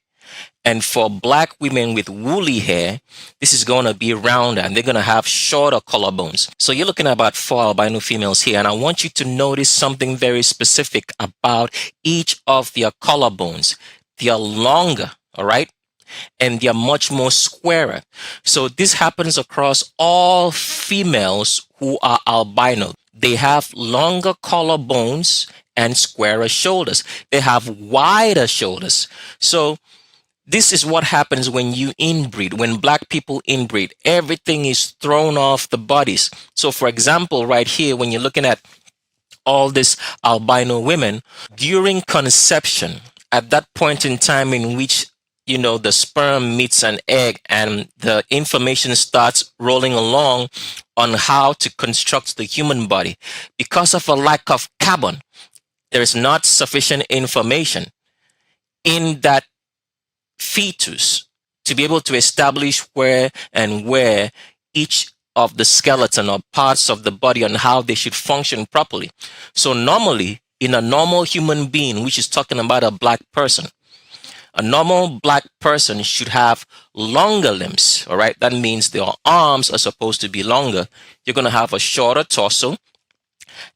And for black women with woolly hair, this is going to be rounder, and they're going to have shorter collarbones. So you're looking at about 4 albino females here, and I want you to notice something very specific about each of their collarbones. They are longer, all right? And they are much more squarer. So this happens across all females who are albino. They have longer collarbones and squarer shoulders. They have wider shoulders. So this is what happens when you inbreed. When black people inbreed, everything is thrown off the bodies. So for example, right here, when you're looking at all these albino women, during conception, at that point in time in which, you know, the sperm meets an egg and the information starts rolling along on how to construct the human body, because of a lack of carbon, there is not sufficient information in that fetus to be able to establish where each of the skeleton or parts of the body on how they should function properly. So normally, in a normal human being, which is talking about a black person, a normal black person should have longer limbs, all right? That means their arms are supposed to be longer. You're going to have a shorter torso,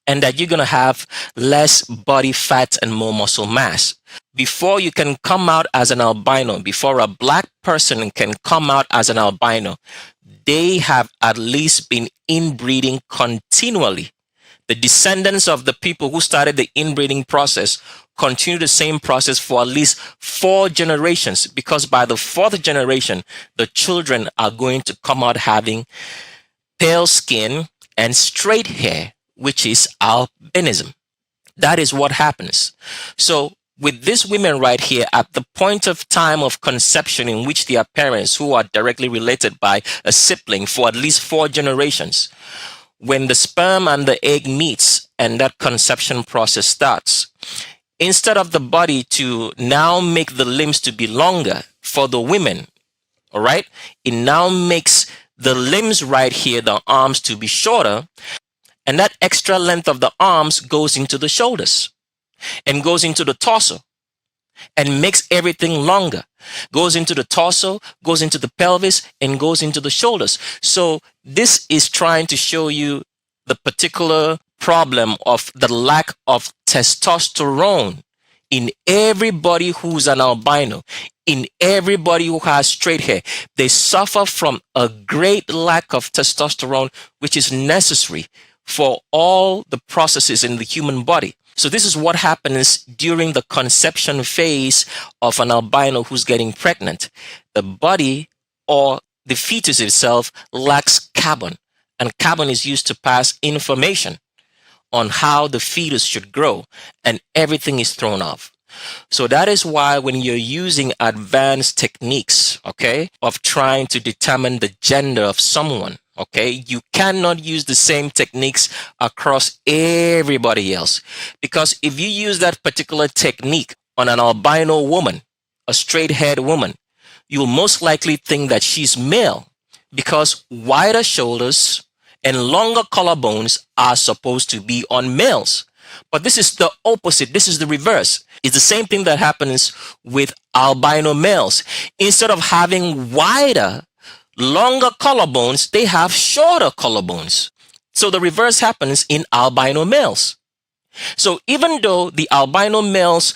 and that you're going to have less body fat and more muscle mass. Before you can come out as an albino, before a black person can come out as an albino, they have at least been inbreeding continually. The descendants of the people who started the inbreeding process continue the same process for at least 4 generations, because by the 4th generation, the children are going to come out having pale skin and straight hair, which is albinism. That is what happens. So with these women right here, at the point of time of conception in which their parents, who are directly related by a sibling for at least 4 generations, when the sperm and the egg meets and that conception process starts, instead of the body to now make the limbs to be longer for the women, all right, it now makes the limbs right here, the arms, to be shorter, and that extra length of the arms goes into the shoulders and goes into the torso and makes everything longer. Goes into the torso, goes into the pelvis, and goes into the shoulders. So this is trying to show you the particular problem of the lack of testosterone in everybody who's an albino, in everybody who has straight hair. They suffer from a great lack of testosterone, which is necessary for all the processes in the human body. So this is what happens during the conception phase of an albino who's getting pregnant. The body or the fetus itself lacks carbon, and carbon is used to pass information on how the fetus should grow, and everything is thrown off. So that is why when you're using advanced techniques, okay, of trying to determine the gender of someone, okay, you cannot use the same techniques across everybody else. Because if you use that particular technique on an albino woman, a straight-haired woman, you'll most likely think that she's male, because wider shoulders and longer collarbones are supposed to be on males. But this is the opposite. This is the reverse. It's the same thing that happens with albino males. Instead of having wider, longer collarbones, they have shorter collarbones. So the reverse happens in albino males. So even though the albino males'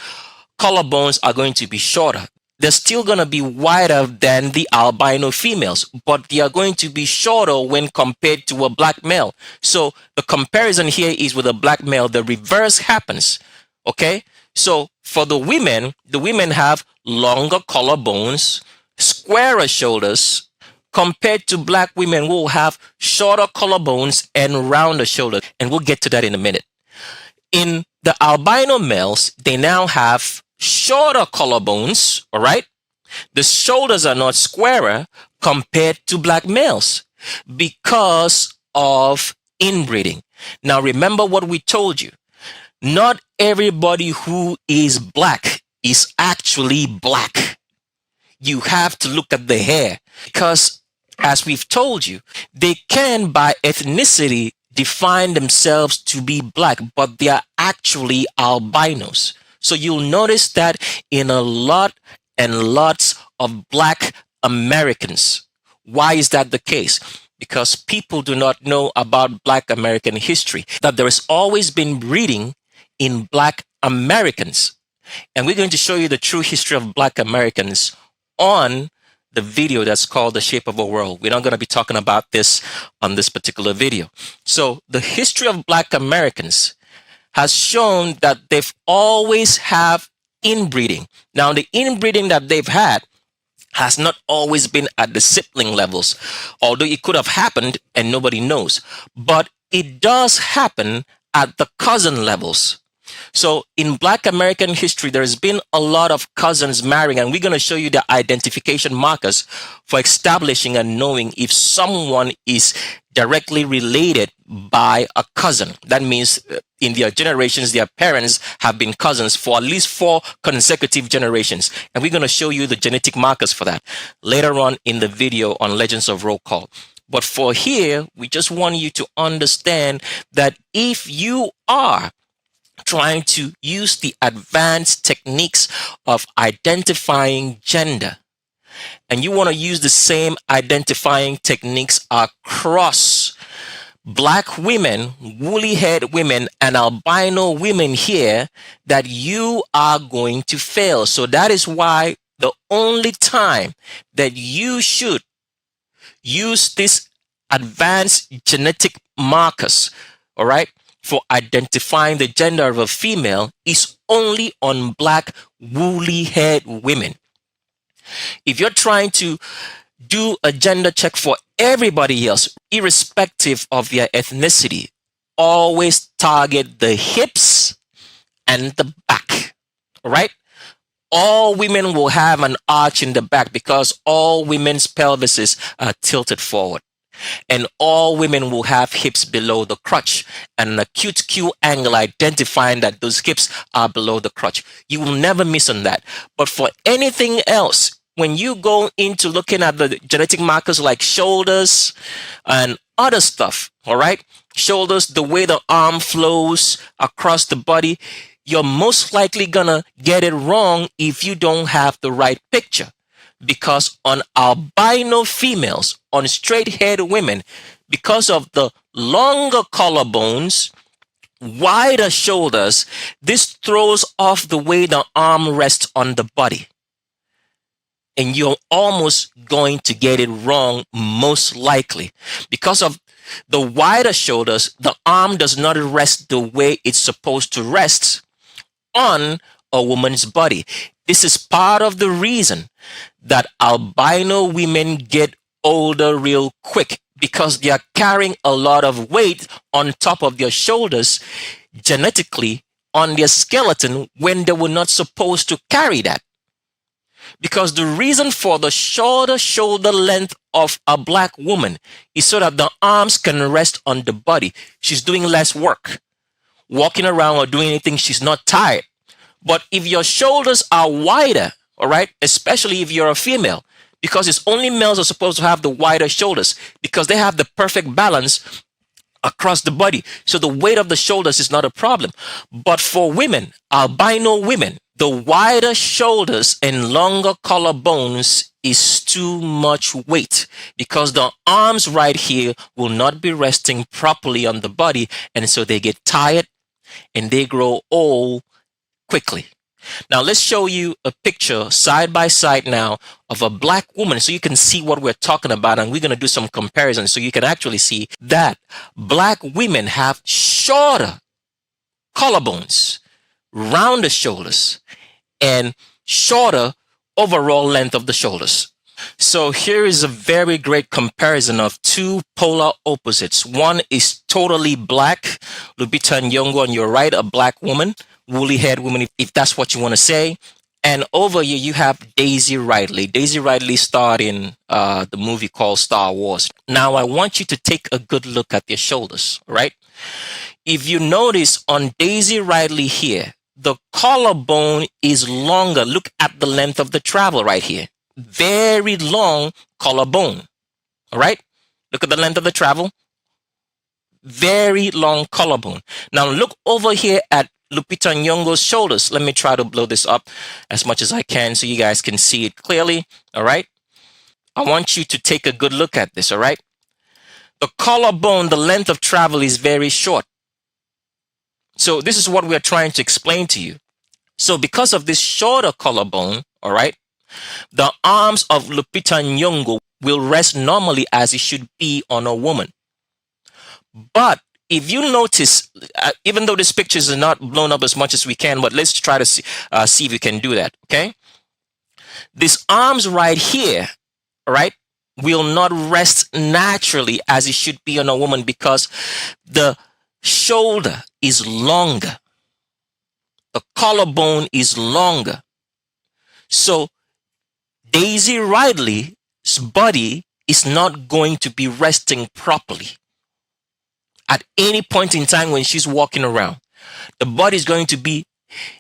collarbones are going to be shorter, they're still going to be wider than the albino females, but they are going to be shorter when compared to a black male. So the comparison here is with a black male. The reverse happens. Okay? So for the women have longer collarbones, squarer shoulders, compared to black women who will have shorter collarbones and rounder shoulders. And we'll get to that in a minute. In the albino males, they now have shorter collarbones, all right? The shoulders are not squarer compared to black males because of inbreeding. Now, remember what we told you. Not everybody who is black is actually black. You have to look at the hair, because as we've told you, they can by ethnicity define themselves to be black, but they are actually albinos. So you'll notice that in a lot and lots of black Americans. Why is that the case? Because people do not know about black American history, that there has always been breeding in black Americans. And we're going to show you the true history of black Americans on the video that's called The Shape of a World. We're not going to be talking about this on this particular video. So the history of black Americans has shown that they've always have inbreeding. Now, the inbreeding that they've had has not always been at the sibling levels, although it could have happened and nobody knows. But it does happen at the cousin levels. So in black American history, there's been a lot of cousins marrying, and we're going to show you the identification markers for establishing and knowing if someone is directly related by a cousin. That means in their generations, their parents have been cousins for at least 4 consecutive generations. And we're going to show you the genetic markers for that later on in the video on Legends of Roll Call. But for here, we just want you to understand that if you are trying to use the advanced techniques of identifying gender, and you want to use the same identifying techniques across black women, woolly haired women, and albino women here, that you are going to fail. So that is why the only time that you should use this advanced genetic markers, all right, for identifying the gender of a female is only on black woolly haired women. If you're trying to do a gender check for everybody else, irrespective of their ethnicity, always target the hips and the back. All right? All women will have an arch in the back because all women's pelvises are tilted forward. And all women will have hips below the crotch and an acute Q angle identifying that those hips are below the crotch. You will never miss on that. But for anything else, when you go into looking at the genetic markers like shoulders and other stuff, all right, shoulders, the way the arm flows across the body, you're most likely gonna get it wrong if you don't have the right picture. Because on albino females, on straight-haired women, because of the longer collarbones, wider shoulders, this throws off the way the arm rests on the body. And you're almost going to get it wrong, most likely. Because of the wider shoulders, the arm does not rest the way it's supposed to rest on a woman's body. This is part of the reason that albino women get older real quick, because they are carrying a lot of weight on top of their shoulders genetically on their skeleton when they were not supposed to carry that. Because the reason for the shorter shoulder length of a black woman is so that the arms can rest on the body. She's doing less work, walking around or doing anything, she's not tired. But if your shoulders are wider, all right, especially if you're a female, because it's only males are supposed to have the wider shoulders because they have the perfect balance across the body. So the weight of the shoulders is not a problem. But for women, albino women, the wider shoulders and longer collarbones is too much weight because the arms right here will not be resting properly on the body. And so they get tired and they grow old quickly. Now let's show you a picture side by side now of a black woman so you can see what we're talking about, and we're going to do some comparisons so you can actually see that black women have shorter collarbones, rounder shoulders, and shorter overall length of the shoulders. So here is a very great comparison of two polar opposites. One is totally black, Lupita Nyong'o on your right, a black woman, woolly haired woman, if that's what you want to say. And over here, you have Daisy Ridley. Daisy Ridley starred in the movie called Star Wars. Now, I want you to take a good look at their shoulders, right? If you notice on Daisy Ridley here, the collarbone is longer. Look at the length of the travel right here. Very long collarbone, all right? Look at the length of the travel. Very long collarbone. Now, look over here at Lupita Nyong'o's shoulders. Let me try to blow this up as much as I can so you guys can see it clearly. All right. I want you to take a good look at this. All right. The collarbone, the length of travel is very short. So this is what we're trying to explain to you. So because of this shorter collarbone, all right, the arms of Lupita Nyong'o will rest normally as it should be on a woman. But if you notice, even though this picture is not blown up as much as we can, but let's try to see if we can do that, okay? These arms right here, right, will not rest naturally as it should be on a woman because the shoulder is longer. The collarbone is longer. So Daisy Ridley's body is not going to be resting properly. At any point in time when she's walking around, the body is going to be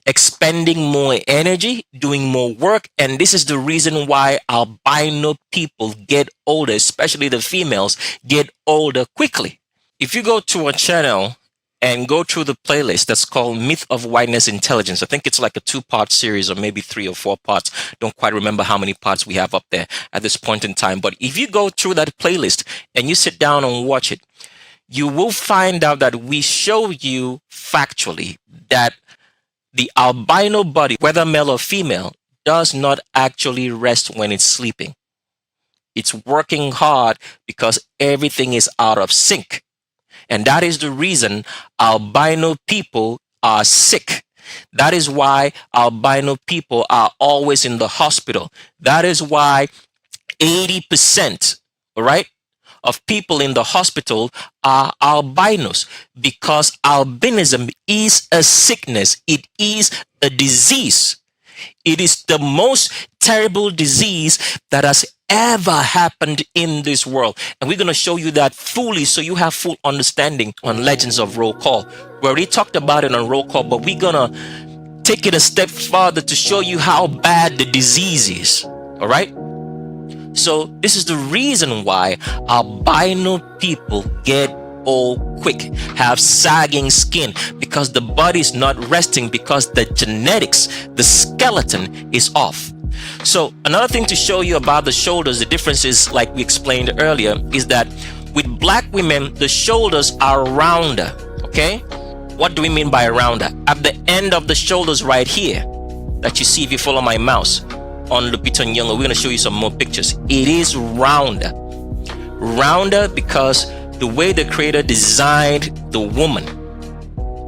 expending more energy, doing more work. And this is the reason why albino people get older, especially the females get older quickly. If you go to a channel and go through the playlist that's called Myth of Whiteness Intelligence, I think it's like a 2-part series or maybe 3 or 4 parts. Don't quite remember how many parts we have up there at this point in time. But if you go through that playlist and you sit down and watch it, you will find out that we show you factually that the albino body, whether male or female, does not actually rest when it's sleeping. It's working hard because everything is out of sync. And that is the reason albino people are sick. That is why albino people are always in the hospital. That is why 80%, all right, of people in the hospital are albinos, because albinism is a sickness. It is a disease. It is the most terrible disease that has ever happened in this world. And we're going to show you that fully so you have full understanding on Legends of Roll Call. We already talked about it on Roll Call, but we're going to take it a step further to show you how bad the disease is. All right? So this is the reason why albino people get old quick, have sagging skin, because the body is not resting, because the genetics, the skeleton is off. So another thing to show you about the shoulders, the difference is, like we explained earlier, is that with black women, the shoulders are rounder. Okay? What do we mean by rounder? At the end of the shoulders right here, that you see if you follow my mouse on Lupita Nyong'o, we're going to show you some more pictures. It is rounder. Rounder because the way the creator designed the woman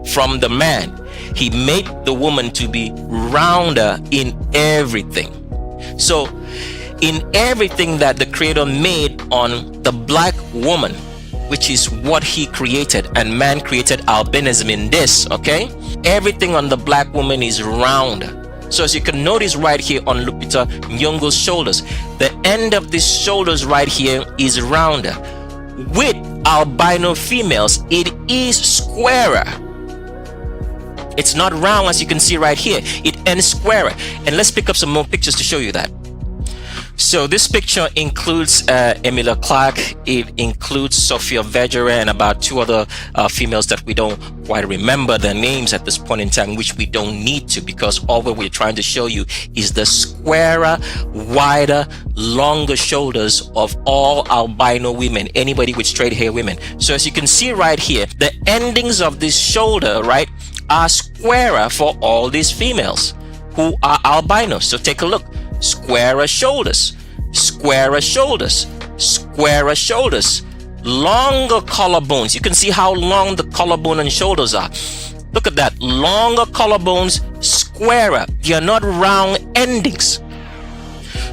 from the man, he made the woman to be rounder in everything. So in everything that the creator made on the black woman, which is what he created, and man created albinism in this, okay? Everything on the black woman is rounder. So as you can notice right here on Lupita Nyong'o's shoulders, the end of these shoulders right here is rounder. With albino females, it is squarer. It's not round as you can see right here. It ends squarer. And let's pick up some more pictures to show you that. So this picture includes Emilia Clarke, it includes Sofia Vergara, and about 2 other females that we don't quite remember their names at this point in time, which we don't need to, because all we're trying to show you is the squarer, wider, longer shoulders of all albino women, anybody with straight hair women. So as you can see right here, the endings of this shoulder, right, are squarer for all these females who are albinos. So take a look. Squarer shoulders, squarer shoulders, squarer shoulders, longer collarbones. You can see how long the collarbone and shoulders are. Look at that, longer collarbones, squarer. They are not round endings.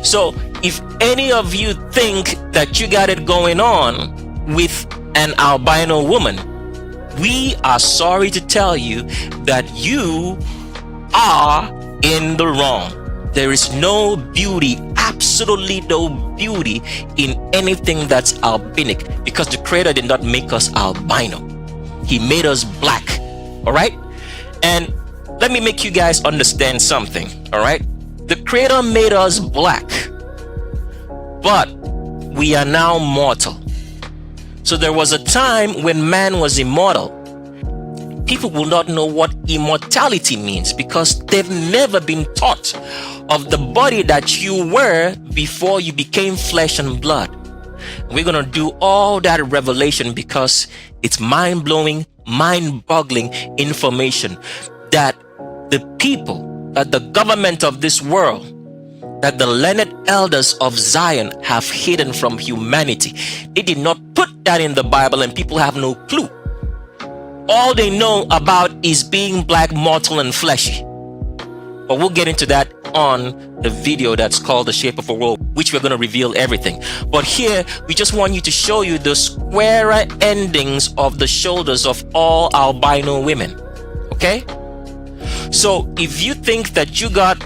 So if any of you think that you got it going on with an albino woman, we are sorry to tell you that you are in the wrong. There is no beauty, absolutely no beauty in anything that's albinic, because the creator did not make us albino. He made us black. All right? And let me make you guys understand something. All right? The creator made us black, but we are now mortal. So there was a time when man was immortal. People will not know what immortality means because they've never been taught of the body that you were before you became flesh and blood. We're going to do all that revelation because it's mind-blowing, mind-boggling information that the people, that the government of this world, that the learned elders of Zion have hidden from humanity. They did not put that in the Bible, and people have no clue. All they know about is being black, mortal, and fleshy. But we'll get into that on the video that's called The Shape of a World, which we're going to reveal everything. But here, we just want you to show you the squarer endings of the shoulders of all albino women. Okay? So if you think that you got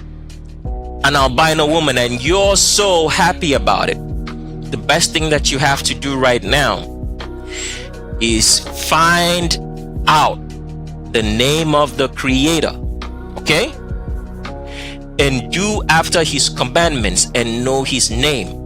an albino woman and you're so happy about it, the best thing that you have to do right now is find out the name of the creator. okay? And do after his commandments and know his name.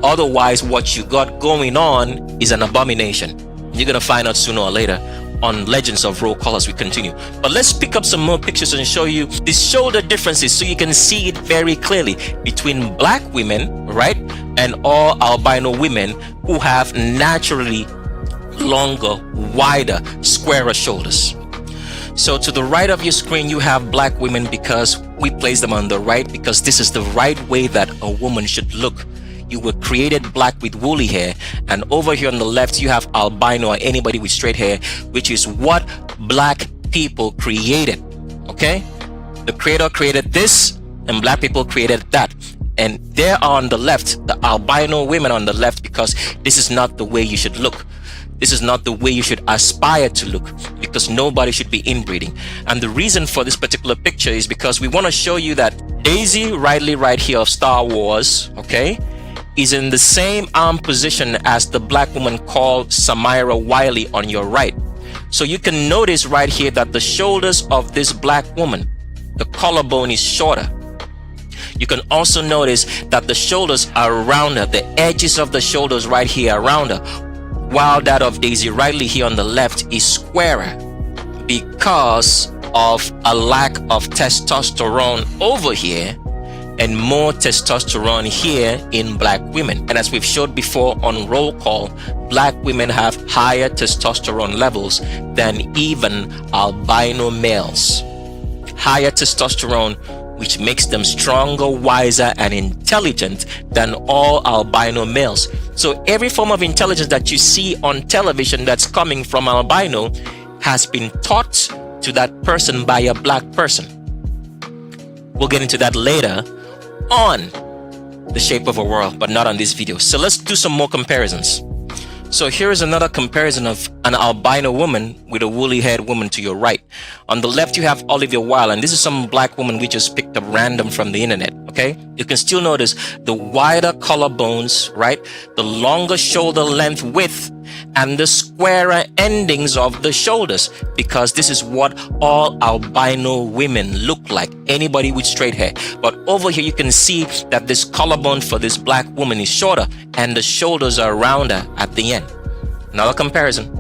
Otherwise, what you got going on is an abomination. You're gonna find out sooner or later on Legends of Roll Call as we continue. But let's pick up some more pictures and show you the shoulder differences so you can see it very clearly between black women, right, and all albino women who have naturally longer, wider, squarer shoulders. So to the right of your screen, you have black women because we place them on the right because this is the right way that a woman should look. You were created black with woolly hair, and over here on the left you have albino or anybody with straight hair, which is what black people created. Okay, the creator created this and black people created that, and they're on the left, the albino women on the left, because this is not the way you should look. This is not the way you should aspire to look, because nobody should be inbreeding. And the reason for this particular picture is because we want to show you that Daisy Ridley right here of Star Wars, okay, is in the same arm position as the black woman called Samira Wiley on your right. So you can notice right here that the shoulders of this black woman, the collarbone is shorter. You can also notice that the shoulders are rounder, the edges of the shoulders right here are rounder, while that of Daisy Ridley here on the left is squarer because of a lack of testosterone over here and more testosterone here in black women. And as we've showed before on Roll Call, black women have higher testosterone levels than even albino males. Higher testosterone, which makes them stronger, wiser, and intelligent than all albino males. So every form of intelligence that you see on television that's coming from albino has been taught to that person by a black person. We'll get into that later on The Shape of a World, but not on this video. So let's do some more comparisons. So here is another comparison of an albino woman with a woolly haired woman to your right. On the left you have Olivia Wilde, and this is some black woman we just picked up random from the internet, okay? You can still notice the wider collarbones, right? The longer shoulder length width and the squarer endings of the shoulders, because this is what all albino women look like, anybody with straight hair. But over here you can see that this collarbone for this black woman is shorter and the shoulders are rounder at the end. Another comparison.